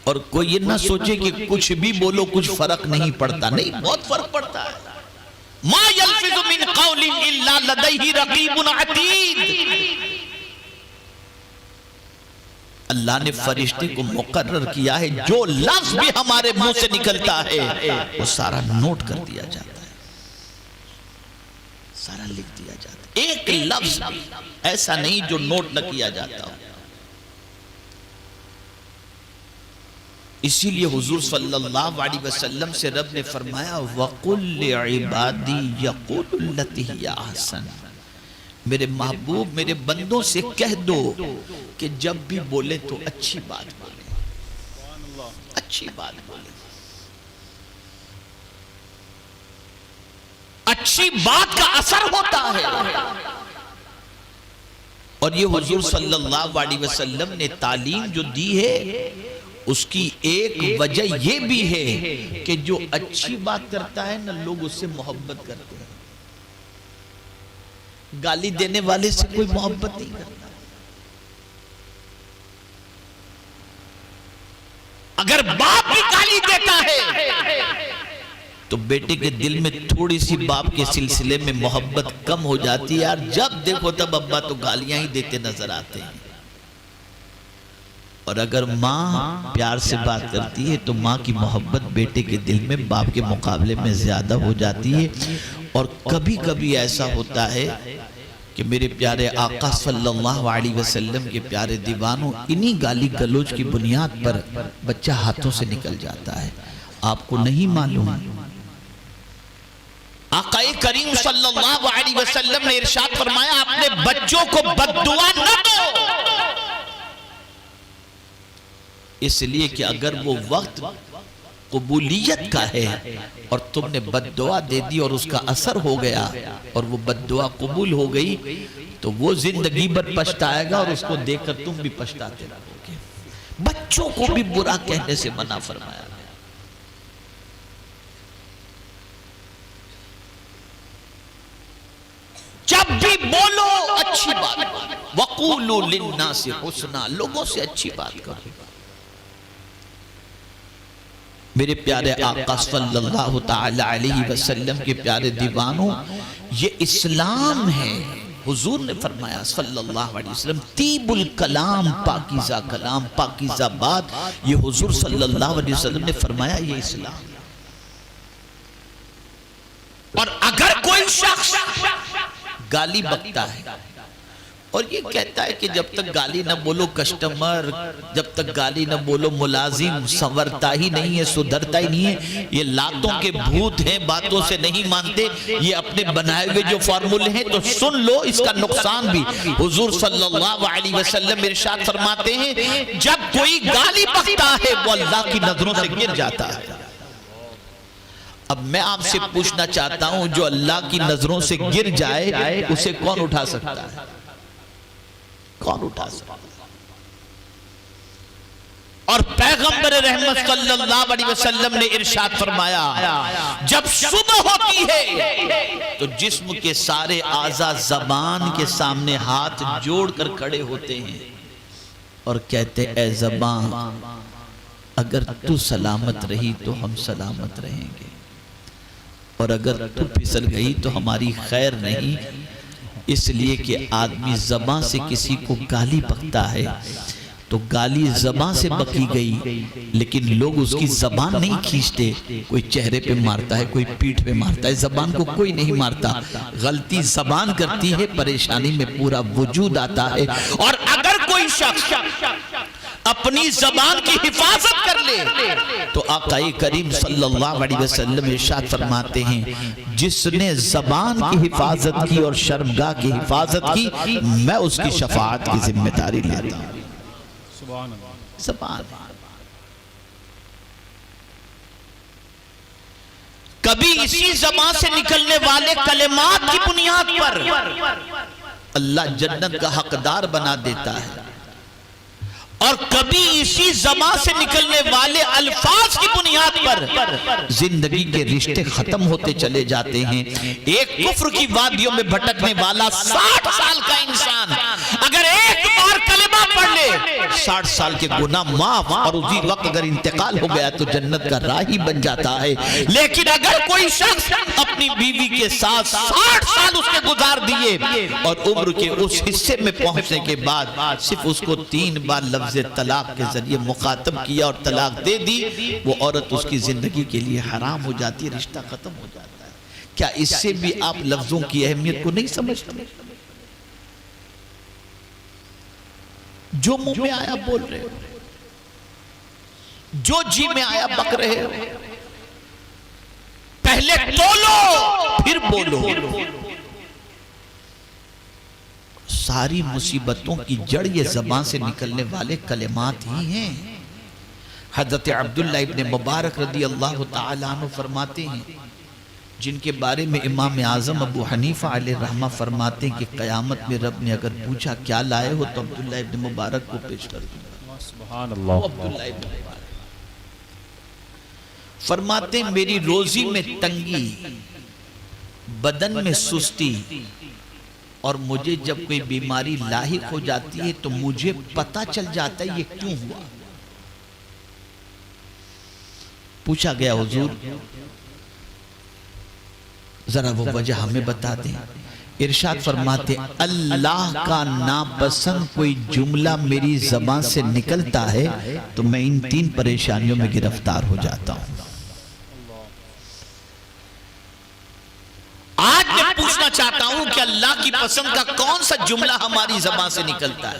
اور کوئی یہ نہ سوچے کہ کچھ بھی بولو کچھ فرق نہیں پڑتا. نہیں، بہت فرق پڑتا ہے. ما یلفظ من قول الا لدیہ رقیب عتید. اللہ نے فرشتے کو مقرر کیا ہے، جو لفظ بھی ہمارے منہ سے نکلتا ہے وہ سارا نوٹ کر دیا جاتا ہے، سارا لکھ دیا جاتا ہے. ایک لفظ بھی ایسا نہیں جو نوٹ نہ کیا جاتا ہو. اسی لیے حضور صلی اللہ علیہ وسلم سے رب نے فرمایا وَقُلْ لِعِبَادِي يَقُولُ الَّتِي هِيَ أَحْسَنُ. میرے محبوب میرے بندوں سے کہہ دو کہ جب بھی بولے تو اچھی بات بولے، اچھی بات بولے. اچھی بات کا اثر ہوتا ہے. اور یہ حضور صلی اللہ علیہ وسلم نے تعلیم جو دی ہے اس کی ایک وجہ یہ بھی ہے کہ جو اچھی بات کرتا ہے نا لوگ اس سے محبت کرتے ہیں. گالی دینے والے سے کوئی محبت نہیں کرتا. اگر باپ بھی گالی دیتا ہے تو بیٹے کے دل میں تھوڑی سی باپ کے سلسلے میں محبت کم ہو جاتی ہے. یار جب دیکھو تب ابا تو گالیاں ہی دیتے نظر آتے ہیں. اور اگر ماں پیار سے بات کرتی ہے تو ماں کی محبت بیٹے کے دل میں باپ کے مقابلے میں زیادہ ہو جاتی ہے. اور کبھی کبھی ایسا ہوتا ہے کہ میرے پیارے آقا صلی اللہ علیہ وسلم کے پیارے دیوانوں انہی گالی گلوچ کی بنیاد پر بچہ ہاتھوں سے نکل جاتا ہے. آپ کو نہیں معلوم آقا کریم صلی اللہ علیہ وسلم نے ارشاد فرمایا اپنے بچوں کو بد دعا نہ دو، اس لیے کہ اگر وہ وقت قبولیت کا ہے اور تم نے بد دعا دے دی اور اس کا اثر ہو گیا اور وہ بد دعا قبول ہو گئی تو وہ زندگی بھر پچھتائے گا اور اس کو دیکھ کر تم بھی پچھتاتے رہو گے. بچوں کو بھی برا کہنے سے منع فرمایا. جب بھی بولو اچھی بات وَقُولُوا لِلنَّاسِ حُسْنًا، لوگوں سے اچھی بات کرو. میرے پیارے آقا صلی اللہ تعالی علیہ وسلم کے پیارے دیوانوں یہ اسلام ہے. حضور نے فرمایا صلی اللہ علیہ وسلم طیب الکلام، پاکیزہ کلام، پاکیزہ بات. یہ حضور صلی اللہ علیہ وسلم نے فرمایا یہ اسلام. اور اگر کوئی شخص گالی بکتا ہے اور یہ کہتا ہے کہ جب تک گالی نہ بولو کسٹمر، جب تک گالی نہ بولو ملازم سنورتا ہی نہیں ہے، سدھرتا ہی نہیں ہے، یہ لاتوں کے بھوت ہیں، باتوں سے نہیں مانتے، یہ اپنے بنائے ہوئے جو فارمولے ہیں، تو سن لو اس کا نقصان بھی. حضور صلی اللہ علیہ وسلم ارشاد فرماتے ہیں جب کوئی گالی بکتا ہے وہ اللہ کی نظروں سے گر جاتا ہے. اب میں آپ سے پوچھنا چاہتا ہوں جو اللہ کی نظروں سے گر جائے اسے کون اٹھا سکتا ہے؟ کون اٹھا سکتا ہے؟ اور پیغمبر رحمت صلی اللہ علیہ وسلم نے ارشاد فرمایا جب صبح ہوتی ہے تو جسم کے سارے اعضاء زبان کے سامنے ہاتھ جوڑ کر کھڑے ہوتے ہیں اور کہتے اے زبان اگر تو سلامت رہی تو ہم سلامت رہیں گے، اور اگر تو پھسل گئی تو ہماری خیر نہیں. اس لیے کہ آدمی زبان سے کسی کو گالی بکتا ہے تو گالی زبان سے بکی گئی، لیکن لوگ اس کی زبان نہیں کھینچتے. کوئی چہرے پہ مارتا ہے، کوئی پیٹھ پہ مارتا ہے، زبان کو کوئی نہیں مارتا. غلطی زبان کرتی ہے، پریشانی میں پورا وجود آتا ہے. اور اگر کوئی شخص اپنی زبان کی حفاظت کر لے تو آقا کریم صلی اللہ علیہ وسلم ارشاد فرماتے ہیں جس نے زبان کی حفاظت کی اور شرمگاہ کی حفاظت کی، میں اس کی شفاعت کی ذمہ داری لیتا ہوں. سبحان اللہ. زبان کبھی اسی زبان سے نکلنے والے کلمات کی بنیاد پر اللہ جنت کا حقدار بنا دیتا ہے، اور کبھی اسی زبان سے نکلنے والے الفاظ کی بنیاد پر زندگی کے رشتے ختم ہوتے چلے جاتے ہیں. ایک کفر کی وادیوں میں بھٹکنے والا 60 سال کا انسان اگر ایک بار کلمہ پڑھ لے 60 سال کے گناہ معاف، اور اسی وقت اگر انتقال ہو گیا تو جنت کا راہی بن جاتا ہے. لیکن اگر کوئی شخص اپنی بیوی کے ساتھ 60 سال اس کے گزار دیے اور عمر کے اس حصے میں پہنچنے کے بعد صرف اس کو 3 بار لفظ طلاق کے ذریعے مخاطب کیا اور طلاق دے دی، وہ عورت اس کی زندگی کے لیے حرام ہو جاتی ہے، رشتہ ختم ہو جاتا ہے. کیا اس سے بھی آپ لفظوں کی اہمیت کو نہیں سمجھتے؟ جو منہ میں آیا بول رہے ہو، جو جی میں آیا بک رہے ہو، پہلے تولو پھر بولو. ساری مصیبتوں کی جڑ یہ زبان سے نکلنے والے کلمات ہی ہیں. حضرت عبداللہ ابن مبارک رضی اللہ تعالیٰ عنہ فرماتے ہیں، جن کے بارے میں امام اعظم ابو حنیفہ علیہ رحمہ فرماتے ہیں کہ قیامت میں رب نے اگر پوچھا کیا لائے ہو تو عبداللہ ابن مبارک کو پیش کر دوں. سبحان اللہ. عبداللہ ابن مبارک فرماتے ہیں میری روزی میں تنگی، بدن میں سستی، اور مجھے جب کوئی بیماری لاحق ہو جاتی ہے تو مجھے پتہ چل جاتا ہے یہ کیوں ہوا. پوچھا گیا حضور ذرا وہ وجہ ہمیں بتا دیں. ارشاد فرماتے اللہ کا ناپسند کوئی جملہ میری زبان سے نکلتا ہے تو میں ان 3 پریشانیوں میں گرفتار ہو جاتا ہوں. آج میں پوچھنا چاہتا ہوں کہ اللہ کی پسند کا کون سا جملہ ہماری زبان سے نکلتا ہے؟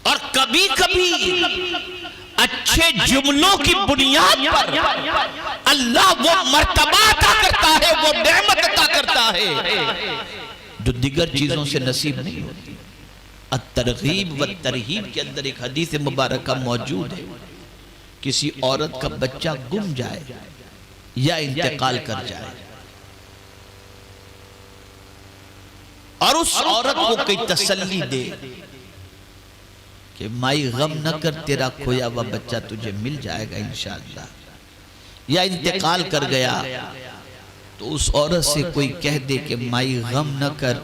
اور کبھی کبھی اچھے جملوں کی بنیاد پر اللہ وہ مرتبہ عطا کرتا ہے، وہ نعمت عطا کرتا ہے جو دیگر چیزوں سے نصیب نہیں ہوتی. الترغیب والترہیب کے اندر ایک حدیث مبارکہ موجود ہے، کسی عورت کا بچہ گم جائے یا انتقال کر جائے اور اس عورت کو کوئی تسلی دے کہ مائی غم نہ کر، تیرا کھویا ہوا بچہ تجھے مل جائے گا انشاءاللہ. یا انتقال کر گیا تو اس عورت سے کوئی کہہ دے کہ مائی غم نہ کر،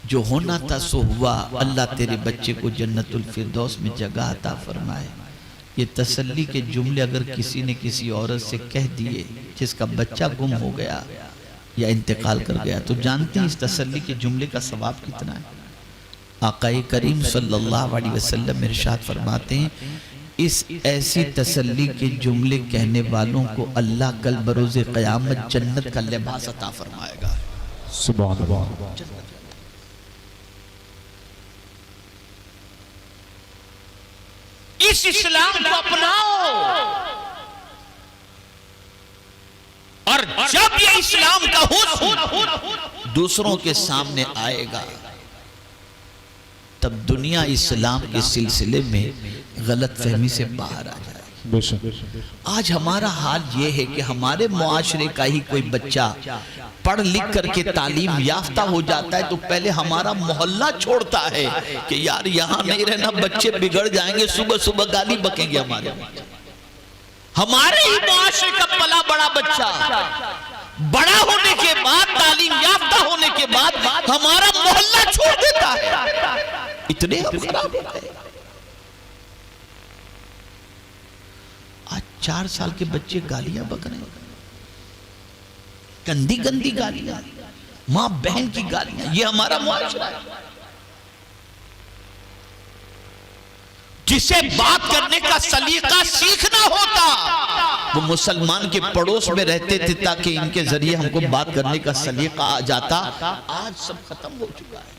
جو ہونا تھا سو ہوا، اللہ تیرے بچے کو جنت الفردوس میں جگہ عطا فرمائے. یہ تسلی کے جملے اگر کسی نے کسی عورت سے کہہ دیے جس کا بچہ گم ہو گیا یا انتقال کر گیا تو جانتے ہیں اس تسلی کے جملے کا ثواب کتنا ہے؟ آقا کریم صلی اللہ علیہ وسلم ارشاد فرماتے ہیں اس ایسی تسلی کے جملے کہنے والوں کو اللہ کل بروز قیامت جنت کا لباس عطا فرمائے گا. سبحان اللہ. اس اسلام کو اپناؤ، اور جب یہ اسلام کا حسن دوسروں کے سامنے آئے گا تب دنیا اسلام کے سلسلے میں غلط فہمی سے باہر آ جائے. آج ہمارا حال یہ ہے کہ ہمارے معاشرے کا ہی کوئی بچہ پڑھ لکھ کر کے تعلیم یافتہ ہو جاتا ہے تو پہلے ہمارا محلہ چھوڑتا ہے کہ یار یہاں نہیں رہنا، بچے بگڑ جائیں گے، صبح صبح گالی بکیں گے. ہمارے ہی معاشرے کا پلا بڑا بچہ بڑا ہونے کے بعد، تعلیم یافتہ ہونے کے بعد ہمارا محلہ چھوڑ دیتا ہے. اتنے ہم خراب ہوتے ہیں. آج 4 سال کے بچے گالیاں بک رہے ہیں، گندی گندی گالیاں. ماں بہن کی گالیاں، یہ ہمارا معاشرہ ہے۔ جسے بات کرنے کا سلیقہ سیکھنا ہوتا وہ مسلمان کے پڑوس میں رہتے تھے تاکہ ان کے ذریعے ہم کو بات کرنے کا سلیقہ آ جاتا۔ آج سب ختم ہو چکا ہے،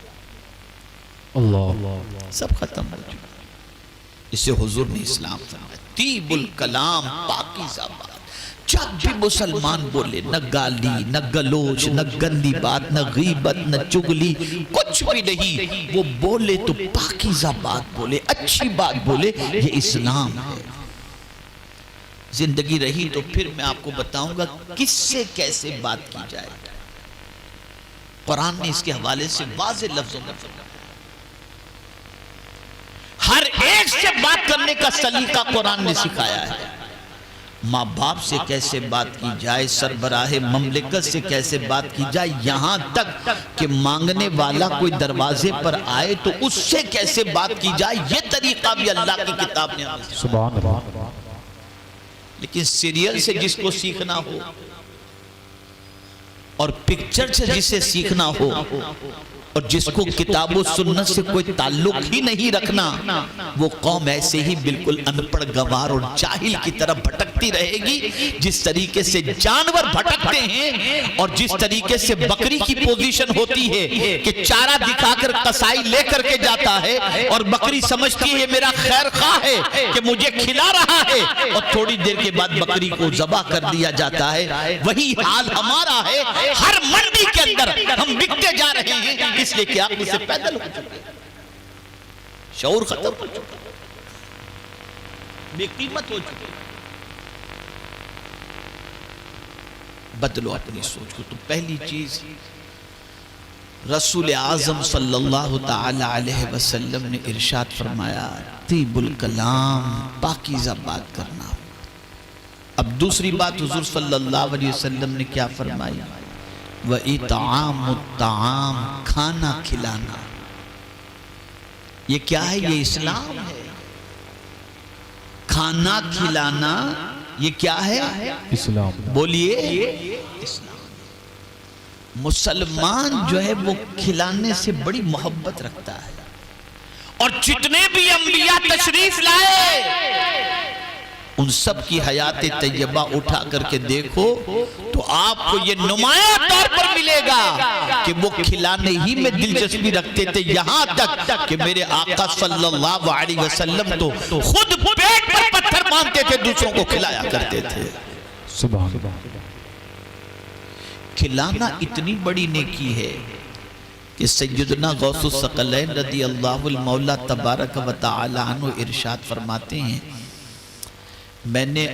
اللہ سب ختم ہو چکا ہے۔ اسے حضور نے اسلام فرمایا طیب الکلام، پاکیزہ بات۔ جب بھی مسلمان بولے، نہ گالی، نہ گلوچ، نہ گندی بات، نہ غیبت، نہ چگلی، کچھ بھی نہیں، وہ بولے تو پاکیزہ بات بولے، اچھی بات بولے، یہ اسلام ہے۔ زندگی رہی تو پھر میں آپ کو بتاؤں گا کس سے کیسے بات کی جائے۔ قرآن نے اس کے حوالے سے واضح لفظوں میں فرمایا، ہر ایک سے بات کرنے کا سلیقہ قرآن نے سکھایا ہے۔ ماں باپ سے کیسے بات کی جائے، سربراہ مملکت سے کیسے بات کی جائے، یہاں تک کہ مانگنے والا کوئی دروازے پر آئے تو اس سے کیسے بات کی جائے، یہ طریقہ بھی اللہ کی کتاب نے ہمیں سکھایا۔ سبحان اللہ۔ لیکن سیریل سے جس کو سیکھنا ہو اور پکچر سے جسے سیکھنا ہو اور جس کو کتاب و سنت سے کوئی تعلق ہی نہیں رکھنا، وہ قوم ایسے ہی بالکل انپڑھ گوار اور جاہل کی طرح بھٹکتی رہے گی، جس طریقے سے جانور بھٹکتے ہیں اور جس طریقے سے بکری کی پوزیشن ہوتی ہے کہ چارہ دکھا کر قصائی لے کر کے جاتا ہے اور بکری سمجھتی ہے میرا خیر خواہ ہے کہ مجھے کھلا رہا ہے، اور تھوڑی دیر کے بعد بکری کو ذبح کر دیا جاتا ہے۔ وہی حال ہمارا ہے، ہر منڈی کے اندر ہم بکتے جا رہے ہیں، اس لیے کہ عقل سے پیدل ہو چکے، شعور ختم ہو چکا، بے قیمت ہو چکے۔ بدلو اپنی سوچ کو۔ تو پہلی چیز رسول اعظم صلی اللہ تعالی علیہ وسلم نے ارشاد فرمایا طیب الکلام، پاکیزہ بات کرنا۔ اب دوسری بات حضور صلی اللہ علیہ وسلم نے کیا فرمائی؟ وَإِطْعَامُ الطَّعَامِ، کھانا کھلانا۔ یہ کیا ہے؟ یہ اسلام ہے۔ کھانا کھلانا یہ کیا ہے؟ اسلام۔ بولیے اسلام۔ مسلمان جو ہے وہ کھلانے سے بڑی محبت رکھتا ہے، اور جتنے بھی انبیاء تشریف لائے ان سب کی حیات طیبہ اٹھا کر کے دیکھو تو آپ کو یہ نمایاں طور پر ملے گا کہ وہ کھلانے ہی میں دلچسپی رکھتے تھے، یہاں تک کہ میرے آقا صلی اللہ علیہ وسلم تو خود پیٹ پر پتھر مانتے تھے، دوسروں کو کھلایا کرتے تھے۔ سبحان اللہ۔ کھلانا اتنی بڑی نیکی ہے کہ سیدنا غوث الثقلین رضی اللہ المولا تبارک و تعالی عنہ ارشاد فرماتے ہیں، میں نے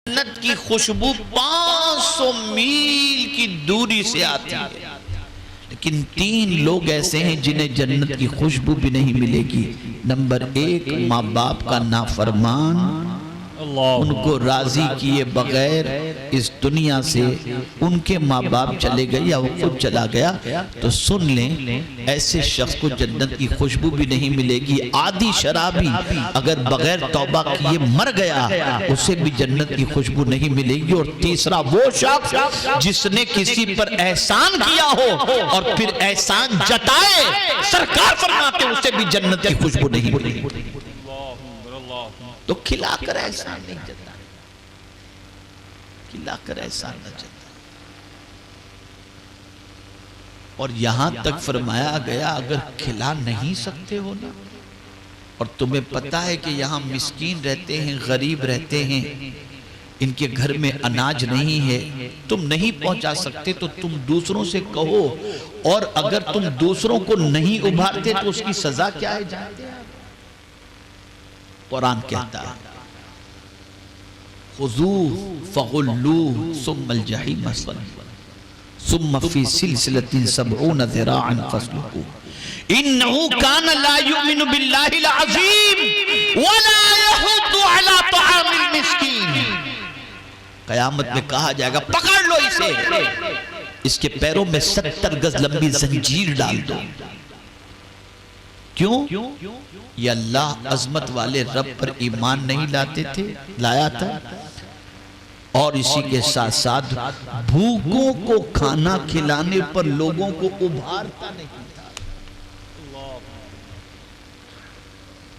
جنت کی خوشبو 500 میل کی دوری سے آتی ہے، لیکن 3 لوگ ایسے ہیں جنہیں جنت کی خوشبو بھی نہیں ملے گی۔ نمبر 1 ماں باپ کا نافرمان، ان کو راضی کیے بغیر اس دنیا سے ان کے ماں باپ چلے گئے یا وہ خود چلا گیا تو سن لیں ایسے شخص کو جنت کی خوشبو بھی نہیں ملے گی۔ عادی شرابی اگر بغیر توبہ کیے مر گیا اسے بھی جنت کی خوشبو نہیں ملے گی۔ اور تیسرا وہ شخص جس نے کسی پر احسان کیا ہو اور پھر احسان جتائے، سرکار فرماتے اسے بھی جنت کی خوشبو نہیں ملے گی۔ تو کھلا کر احسان نہیں جتا، کھلا کر احسان نہ جتا۔ اور یہاں تک فرمایا گیا اگر کھلا نہیں سکتے ہو نا، اور تمہیں پتہ ہے کہ یہاں مسکین رہتے ہیں، غریب رہتے ہیں، ان کے گھر میں اناج نہیں ہے، تم نہیں پہنچا سکتے تو تم دوسروں سے کہو، اور اگر تم دوسروں کو نہیں ابھارتے تو اس کی سزا کیا ہے جانتے ہیں؟ قرآن کہتا ہے خذوہ فغلوہ ثم الجحیم صلوہ ثم فی سلسلۃ 70 ذراعا فاسلکوہ انہو کان لا یؤمن باللہ العظیم ولا یحض علی طعام المسکین۔ قیامت میں کہا جائے گا پکڑ لو اسے، اس کے پیروں میں 70 گز لمبی زنجیر ڈال دو۔ کیوں؟ یہ اللہ عظمت والے رب پر ایمان نہیں لاتے تھے، لایا تھا، اور اسی کے ساتھ ساتھ بھوکوں کو کھانا کھلانے پر لوگوں کو ابھارتا نہیں تھا۔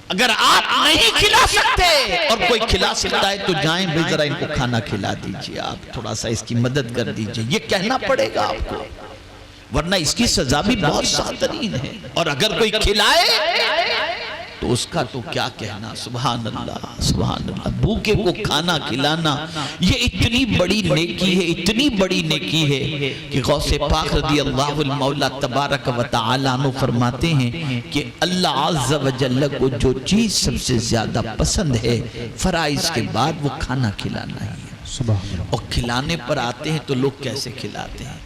اگر آپ نہیں کھلا سکتے اور کوئی کھلا سکتا ہے تو جائیں بھئی ذرا ان کو کھانا کھلا دیجئے، آپ تھوڑا سا اس کی مدد کر دیجئے، یہ کہنا پڑے گا آپ کو، ورنہ اس کی سزا بھی بہت سخت ترین ہے۔ اور اگر کوئی کھلائے تو اس کا تو کیا کہنا، سبحان اللہ سبحان اللہ۔ بھوکے کو کھانا کھلانا یہ اتنی بڑی نیکی ہے، اتنی بڑی نیکی ہے کہ غوث پاک رضی اللہ المولا تبارک و تعالی عنہ فرماتے ہیں کہ اللہ عز و جل کو جو چیز سب سے زیادہ پسند ہے فرائض کے بعد وہ کھانا کھلانا ہی ہے۔ اور کھلانے پر آتے ہیں تو لوگ کیسے کھلاتے ہیں،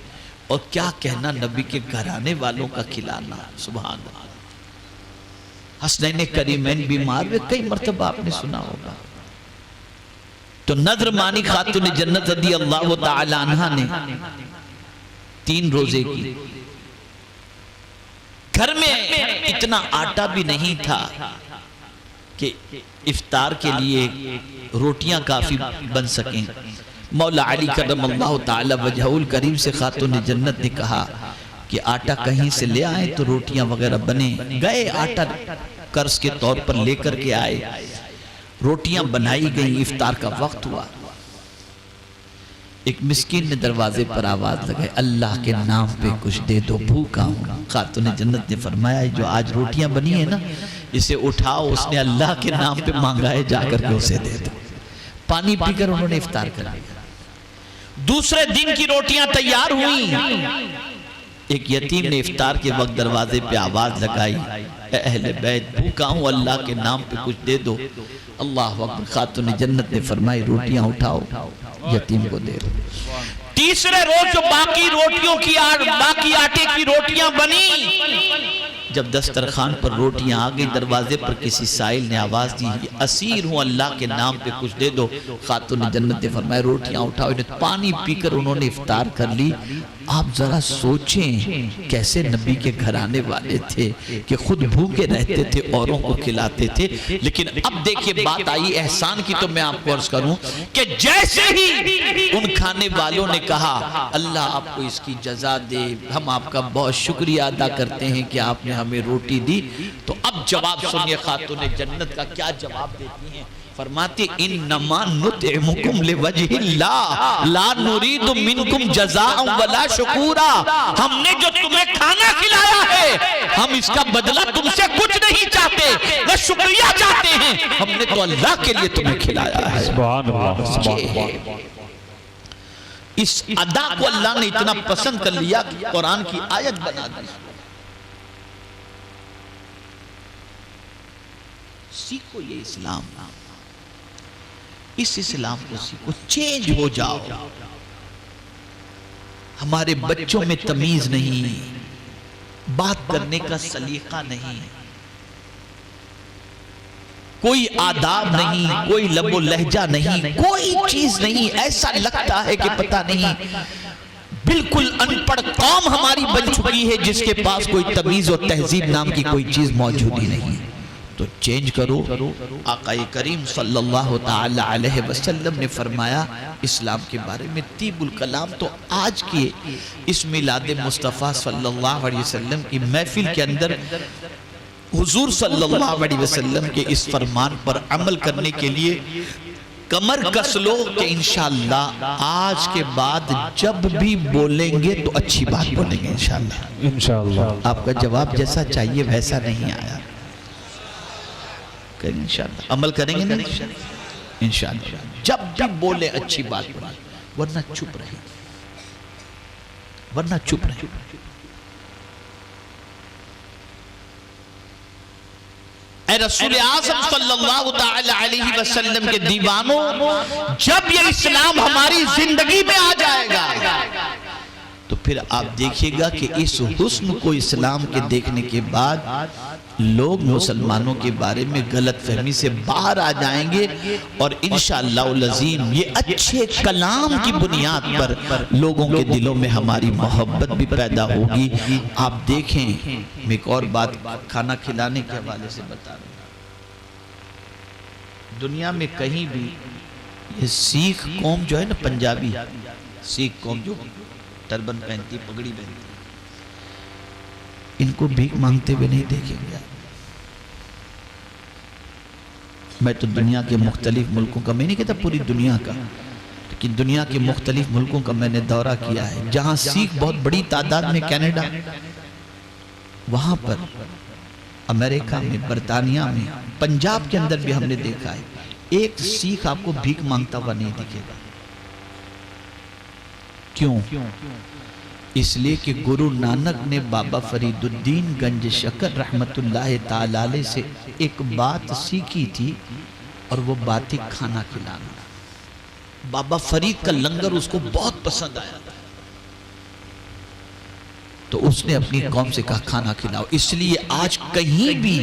اور کیا کہنا نبی کے گھرانے والوں کا کھلانا، سبحان اللہ۔ حسنین کریمین بیمار ہوئے، کئی مرتبہ آپ نے سنا ہوگا، تو نذر مانی خاتون جنت رضی اللہ تعالی عنہ نے 3 روزے کی، گھر میں اتنا آٹا بھی نہیں تھا کہ افطار کے لیے روٹیاں کافی بن سکیں۔ مولا علی کرم اللہ تعالی وجہہ الکریم سے خاتون جنت نے کہا کہ آٹا کہیں سے لے آئیں تو روٹیاں وغیرہ بنے، گئے آٹا قرض کے طور پر لے کر کے آئے، روٹیاں بنائی گئیں، افطار کا وقت ہوا۔ ایک مسکین نے دروازے پر آواز لگائی، اللہ کے نام پہ کچھ دے دو، بھوکا ہوں۔ خاتون جنت نے فرمایا جو آج روٹیاں بنی ہیں نا اسے اٹھاؤ، اس نے اللہ کے نام پہ مانگا ہے، جا کر کے اسے دے دو۔ پانی پی کر انہوں نے افطار کر لیا۔ دوسرے دن کی روٹیاں تیار ہوئیں، ایک یتیم نے افطار کے وقت دروازے پہ آواز لگائی، اے اہل بیت بھوکا ہوں، اللہ کے نام پہ کچھ دے دو۔ اللہ اکبر، خاتون جنت نے فرمائی روٹیاں اٹھاؤ، یتیم کو دے دو۔ تیسرے روز جو باقی آٹے کی روٹیاں بنی، جب دسترخوان پر روٹیاں آگئی، دروازے پر کسی سائل نے آواز دی، اسیر ہوں، اللہ کے نام پہ کچھ دے دو۔ خاتون جنت نے فرمایا روٹیاں اٹھاؤ، انہیں پانی پی کر انہوں نے افطار کر لی۔ آپ ذرا سوچیں کیسے نبی کے گھرانے والے تھے کہ خود بھوکے رہتے تھے، اوروں کو کھلاتے تھے۔ لیکن اب دیکھیں بات آئی احسان کی، تو میں آپ کو عرض کروں کہ جیسے ہی ان کھانے والوں نے کہا اللہ آپ کو اس کی جزا دے، ہم آپ کا بہت شکریہ ادا کرتے ہیں کہ آپ نے ہمیں روٹی دی، تو اب جواب سنیے خاتون جنت کا کیا جواب دیتی ہیں۔ فرماتی انما نطعمکم لوجہ اللہ لا نرید منکم جزاء ولا شکورا، ہم نے جو تمہیں کھانا کھلایا ہے ہم اس کا بدلہ تم سے کچھ نہیں چاہتے، نہ شکریہ چاہتے ہیں، ہم نے تو اللہ کے لیے تمہیں کھلایا ہے۔ سبحان اللہ سبحان اللہ۔ اس ادا کو اللہ نے اتنا پسند کر لیا کہ قرآن کی آیت بنا دی۔ سیکھو یہ اسلام، اس اسلام کو سیکھو، چینج ہو جاؤ۔ ہمارے بچوں میں تمیز نہیں، بات کرنے کا سلیقہ نہیں، کوئی آداب نہیں، کوئی لب و لہجہ نہیں، کوئی چیز نہیں، ایسا لگتا ہے کہ پتہ نہیں بالکل ان پڑھ قوم ہماری بن چکی ہے جس کے پاس کوئی تمیز و تہذیب نام کی کوئی چیز موجود ہی نہیں۔ تو چینج کرو۔ آقا کریم صلی اللہ تعالی علیہ وسلم نے فرمایا اسلام کے بارے میں، طیب الکلام تو آج کی اس میلاد مصطفیٰ صلی اللہ علیہ وسلم کی محفل کے اندر حضور صلی اللہ علیہ وسلم کے اس فرمان پر عمل کرنے کے لیے کمر کس لو کہ انشاءاللہ آج کے بعد جب بھی بولیں گے تو اچھی بات بولیں گے انشاءاللہ. انشاءاللہ. آپ کا جواب جیسا چاہیے ویسا نہیں آیا. کہ انشاءاللہ عمل کریں گے نا انشاءاللہ. جب بھی بولے اچھی بات بولیں ورنہ چپ رہے. اے رسول اعظم صلی اللہ تعالی علیہ وسلم کے دیوانوں، جب یہ اسلام ہماری زندگی میں آ جائے گا تو پھر آپ دیکھیے گا کہ اس حسن کو اسلام کے دیکھنے کے بعد لوگ مسلمانوں کے بارے میں غلط فہمی سے باہر آ جائیں گے، اور انشاءاللہ العظیم یہ اچھے کلام کی بنیاد پر لوگوں کے دلوں میں ہماری محبت بھی پیدا ہوگی. آپ دیکھیں، میں ایک اور بات کھانا کھلانے کے حوالے سے بتا رہا ہوں. دنیا میں کہیں بھی یہ سکھ قوم جو ہے نا، پنجابی سکھ قوم جو ٹربن پہنتی، پگڑی پہنتی، ان کو بھیک مانگتے ہوئے نہیں دیکھیں گے. میں تو دنیا کے مختلف ملکوں کا، میں نہیں کہتا پوری دنیا کا، لیکن دنیا کے مختلف ملکوں کا میں نے دورہ کیا ہے جہاں سکھ بہت بڑی تعداد میں، کینیڈا، وہاں پر امریکہ میں، برطانیہ میں، پنجاب کے اندر بھی ہم نے دیکھا ہے ایک سکھ آپ کو بھیک مانگتا ہوا نہیں دکھے گا. کیوں؟ اس لیے کہ گرو نانک نے بابا فرید الدین گنج شکر رحمت اللہ تعالی علیہ سے ایک بات سیکھی تھی، اور وہ بات تھی کھانا کھلانا. بابا فرید کا لنگر اس کو بہت پسند آیا تھا، تو اس نے اپنی قوم سے کہا کھانا کھلاؤ. اس لیے آج کہیں بھی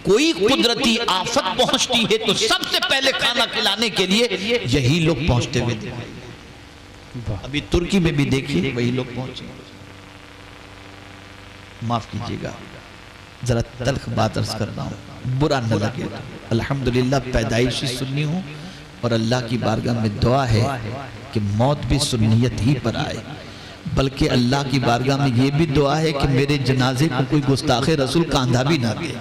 کوئی قدرتی آفت پہنچتی ہے تو سب سے پہلے کھانا کھلانے کے لیے یہی لوگ پہنچتے ہوئے تھے. ابھی ترکی میں بھی دیکھیے وہی لوگ پہنچے. معاف کیجئے گا ذرا تلخ بات عرض کرنا ہوں، برا نہ لگے. الحمدللہ پیدائشی سنی ہوں، اور اللہ کی بارگاہ میں دعا ہے کہ موت بھی سنیت ہی پر آئے، بلکہ اللہ کی بارگاہ میں یہ بھی دعا ہے کہ میرے جنازے کو کوئی گستاخ رسول کاندھا بھی نہ دے.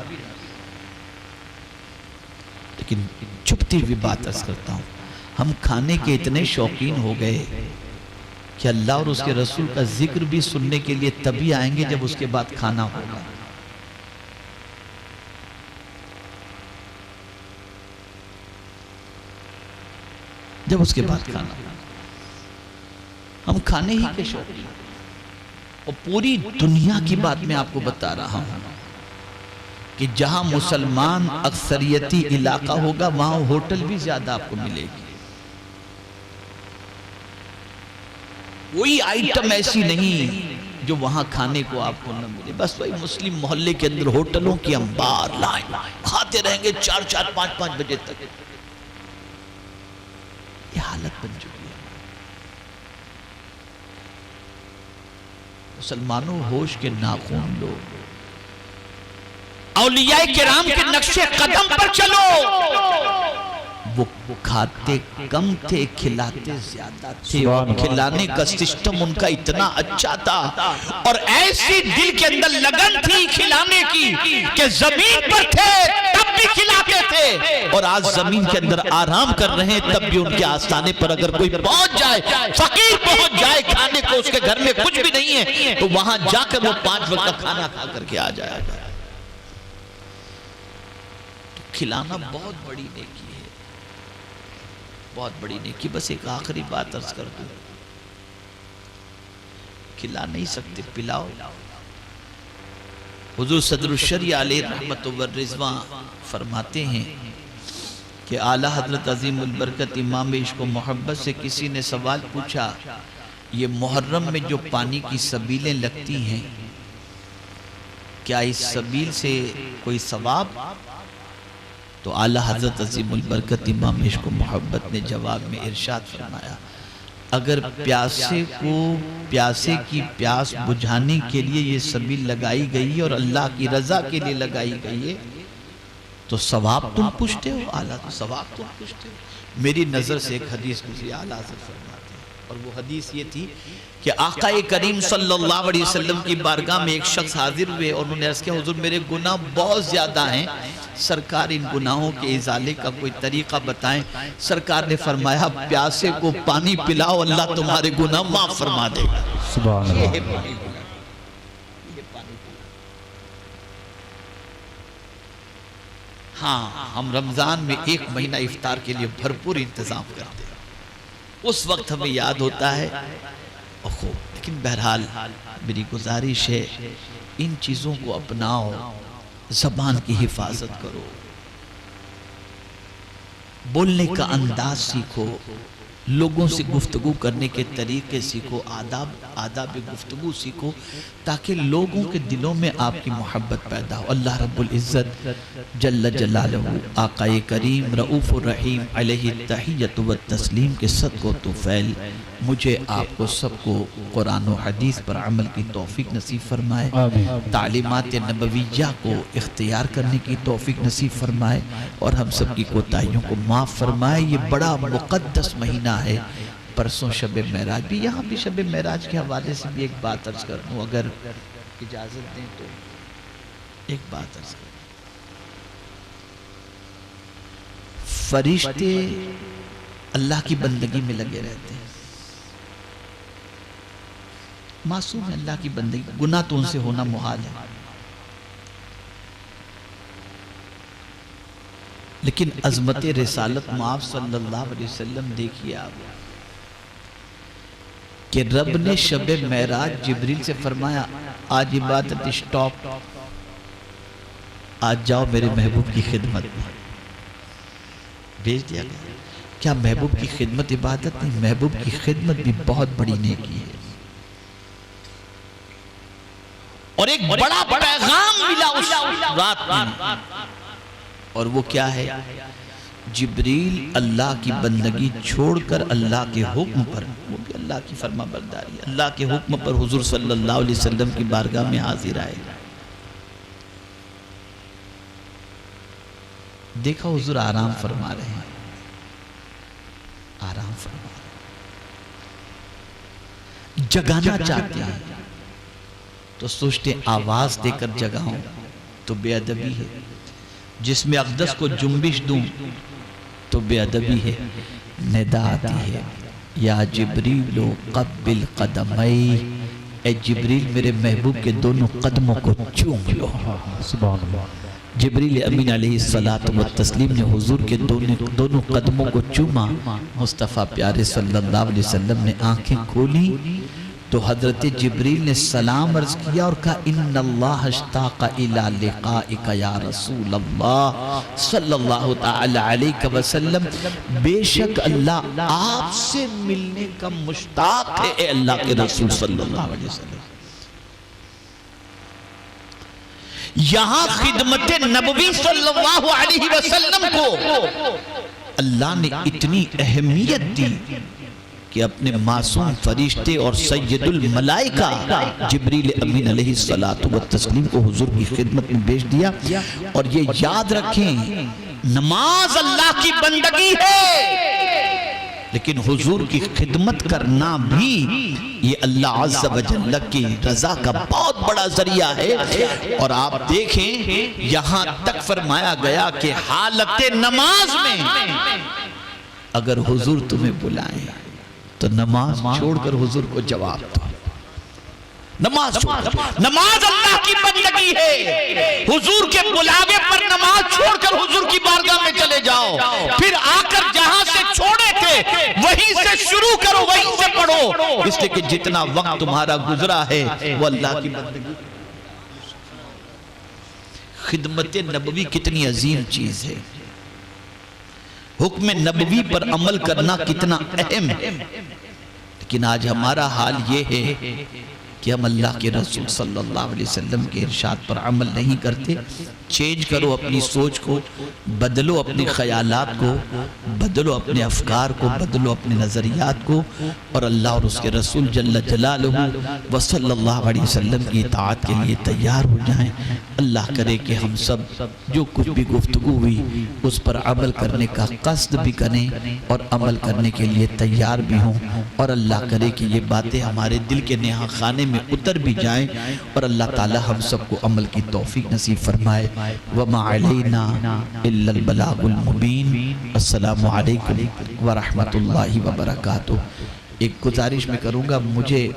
لیکن چھپتی ہوئی بات عرض کرتا ہوں، ہم کھانے کے اتنے شوقین ہو گئے کہ اللہ اور اس کے رسول کا ذکر بھی سننے کے لیے تبھی آئیں گے جب اس کے بعد کھانا ہوگا. جب اس کے بعد کھانا ہوگا. ہم کھانے ہی کے شوقین، اور پوری دنیا کی بات میں آپ کو بتا رہا ہوں کہ جہاں مسلمان اکثریتی علاقہ ہوگا وہاں ہوٹل بھی زیادہ آپ کو ملے گی. کوئی آئٹم ایسی نہیں جو وہاں کھانے کو آپ کو نہ ملے. بس وہی مسلم محلے کے اندر ہوٹلوں کی انبار لائن، کھاتے رہیں گے 4-4 5-5 بجے تک. یہ حالت بن چکی ہے. مسلمانوں ہوش کے ناخن لو، اولیاء کرام کے نقش قدم پر چلو. وہ کھاتے کم تھے، کھلاتے زیادہ تھے، اور کھلانے کا سسٹم ان کا اتنا اچھا تھا، اور ایسی دل کے اندر لگن تھی کھلانے کی کہ زمین پر تھے تب بھی کھلاتے تھے. اور آج زمین کے اندر آرام کر رہے ہیں تب بھی ان کے آستانے پر اگر کوئی پہنچ جائے، فقیر پہنچ جائے، کھانے کو اس کے گھر میں کچھ بھی نہیں ہے، تو وہاں جا کر وہ 5 وقت کا کھانا کھا کر کے آ جائے گا. کھلانا بہت بڑی نیکی ہے، بہت بڑی نیکی. بس ایک آخری بات عرض کر دوں، کھلا نہیں سکتے پلاؤ. حضور صدر الشریعہ علیہ رحمت و رضوان فرماتے ہیں کہ اعلیٰ حضرت عظیم البرکت امام عشق و محبت سے کسی نے سوال پوچھا، یہ محرم میں جو پانی کی سبیلیں لگتی ہیں، کیا اس سبیل سے کوئی ثواب؟ تو اعلیٰ حضرت عظیم البرکت امام عشق و محبت نے جواب میں ارشاد فرمایا، اگر پیاسے کی پیاس بجھانے کے لیے یہ سبیل لگائی گئی ہے اور اللہ کی رضا کے لیے لگائی گئی ہے تو ثواب تم پوچھتے ہو؟ اعلیٰ تو ثواب تم پوچھتے ہو. میری نظر سے ایک حدیث گزری، اعلیٰ حضرت فرماتے ہیں، اور وہ حدیث یہ تھی کہ آقا کریم صلی اللہ علیہ وسلم کی بارگاہ میں ایک شخص حاضر ہوئے اور انہوں نے عرض کیا، حضور میرے گناہ بہت زیادہ ہیں، سرکار ان گناہوں کے ازالے کا کوئی طریقہ بتائیں. سرکار نے فرمایا پیاسے کو پانی پلاؤ اللہ تمہارے گناہ معاف فرما دے گا. سبحان یہ اللہ. ہے پانی پلاؤ. یہ پانی پلاؤ. ہاں ہم رمضان میں 1 مہینہ افطار کے لیے بھرپور انتظام کرتے ہیں. اس وقت ہمیں یاد ہوتا ہے لیکن بہرحال میری گزارش ہے ان چیزوں کو اپناؤ. زبان کی حفاظت کرو, بولنے کا انداز سیکھو, لوگوں سے گفتگو کرنے کے طریقے سیکھو, آداب گفتگو سیکھو تاکہ لوگوں کے دلوں میں آپ کی محبت پیدا ہو. اللہ رب العزت جل جلالہ آقا کریم رؤوف الرحیم علیہ التحیۃ والتسلیم کے صدق و طفیل مجھے آپ کو سب کو قرآن و حدیث پر عمل کی توفیق نصیب فرمائے. آمین. تعلیمات نبویہ کو اختیار کرنے کی توفیق نصیب فرمائے اور ہم سب کی کوتاہیوں کو معاف فرمائے. یہ بڑا مقدس مہینہ ہے. پرسوں شب معراج بھی, یہاں بھی شب معراج کے حوالے سے بھی ایک بات عرض کر دوں اگر اجازت دیں تو. ایک بات عرض کر دوں, فرشتے اللہ کی بندگی میں لگے رہتے ہیں. معصوم ہے اللہ کی بندگی, گناہ تو ان سے ہونا محال ہے, لیکن عظمت رسالت معاف صلی اللہ علیہ وسلم دیکھیے آپ کہ رب نے شب معراج جبریل سے فرمایا آج عبادت اسٹاپ, آج جاؤ میرے محبوب کی خدمت میں. بھیج دیا گیا. کیا محبوب کی خدمت عبادت نہیں؟ محبوب کی خدمت بھی بہت بڑی نیکی ہے. اور ایک بڑا پیغام ملا اس رات میں, اور وہ کیا ہے؟ جبریل اللہ کی بندگی چھوڑ کر اللہ کے حکم پر, وہ بھی اللہ کی فرما برداری, اللہ کے حکم پر حضور صلی اللہ علیہ وسلم کی بارگاہ میں حاضر آئے. دیکھا حضور آرام فرما رہے ہیں, آرام فرما رہے ہیں, جگانا چاہتے ہیں تو سوچتے آواز دے کر جگاؤں تو بے ادبی ہے, جس میں اقدس کو جنبش دوں تو بے ادبی ہے. ندا آتی ہے یا جبریل قبل قدمی, اے جبریل میرے محبوب کے دونوں قدموں کو چوم لو. سبحان اللہ. جبریل امین علیہ الصلوۃ والتسلیم نے حضور کے دونوں قدموں کو چوما. مصطفیٰ پیارے صلی اللہ علیہ وسلم نے آنکھیں کھولی تو حضرت جبریل نے سلام عرض کیا اور کہا ان اللہ اشتاق الی لقائک یا رسول اللہ صلی اللہ تعالی علیہ وسلم, بے شک اللہ آپ سے ملنے کا مشتاق ہے اے اللہ کے رسول صلی اللہ علیہ وسلم. یہاں خدمت نبوی صلی اللہ علیہ وسلم کو اللہ نے اتنی اہمیت دی کہ اپنے معصوم فرشتے اور سید الملائکہ جبریل امین علیہ السلام کو حضور کی خدمت میں بھیج دیا. اور یہ یاد رکھیں نماز اللہ کی بندگی ہے, لیکن حضور کی خدمت کرنا بھی یہ اللہ عز و جل کی رضا کا بہت بڑا ذریعہ ہے. اور آپ دیکھیں یہاں تک فرمایا گیا کہ حالت نماز میں اگر حضور تمہیں بلائیں تو نماز چھوڑ کر حضور کو جواب دو. نماز چھوڑ کر, نماز اللہ کی بندگی ہے, حضور کے بلاوے پر نماز چھوڑ کر حضور کی بارگاہ میں چلے جاؤ, پھر آ کر جہاں سے چھوڑے تھے وہیں سے شروع کرو, وہیں سے پڑھو, اس لئے کہ جتنا وقت تمہارا گزرا ہے وہ اللہ کی بندگی. خدمت نبوی کتنی عظیم چیز ہے, حکم نبوی پر عمل کرنا کتنا اہم ہے, لیکن آج ہمارا حال یہ ہے کہ ہم اللہ کے رسول صلی اللہ علیہ وسلم کے ارشاد پر عمل نہیں کرتے. چینج کرو اپنی سوچ کو, بدلو اپنے خیالات کو, بدلو اپنے افکار کو, بدلو اپنے نظریات کو, اور اللہ اور اس کے رسول جل جلالہ و صلی اللہ علیہ وسلم کی اطاعت کے لیے تیار ہو جائیں. اللہ کرے کہ ہم سب جو کچھ بھی گفتگو ہوئی اس پر عمل کرنے کا قصد بھی کریں اور عمل کرنے کے لیے تیار بھی ہوں، اور اللہ کرے کہ یہ باتیں ہمارے دل کے نہا خانے میں اتر بھی جائیں، اور اللہ تعالی ہم سب کو عمل کی توفیق نصیب فرمائے۔ وَمَا عَلَيْنَا إِلَّا الْبَلَاغُ الْمُبِينَ۔ السلام علیکم ورحمۃ اللہ وبرکاتہ۔ ایک گزارش میں کروں گا، مجھے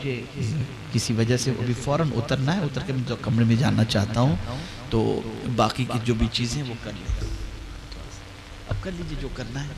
کسی وجہ سے ابھی فوراً اترنا ہے، اتر کے میں تو کمرے میں جانا چاہتا ہوں، تو باقی کی جو بھی چیزیں وہ کر لیں، اب کر لیجئے جو کرنا ہے۔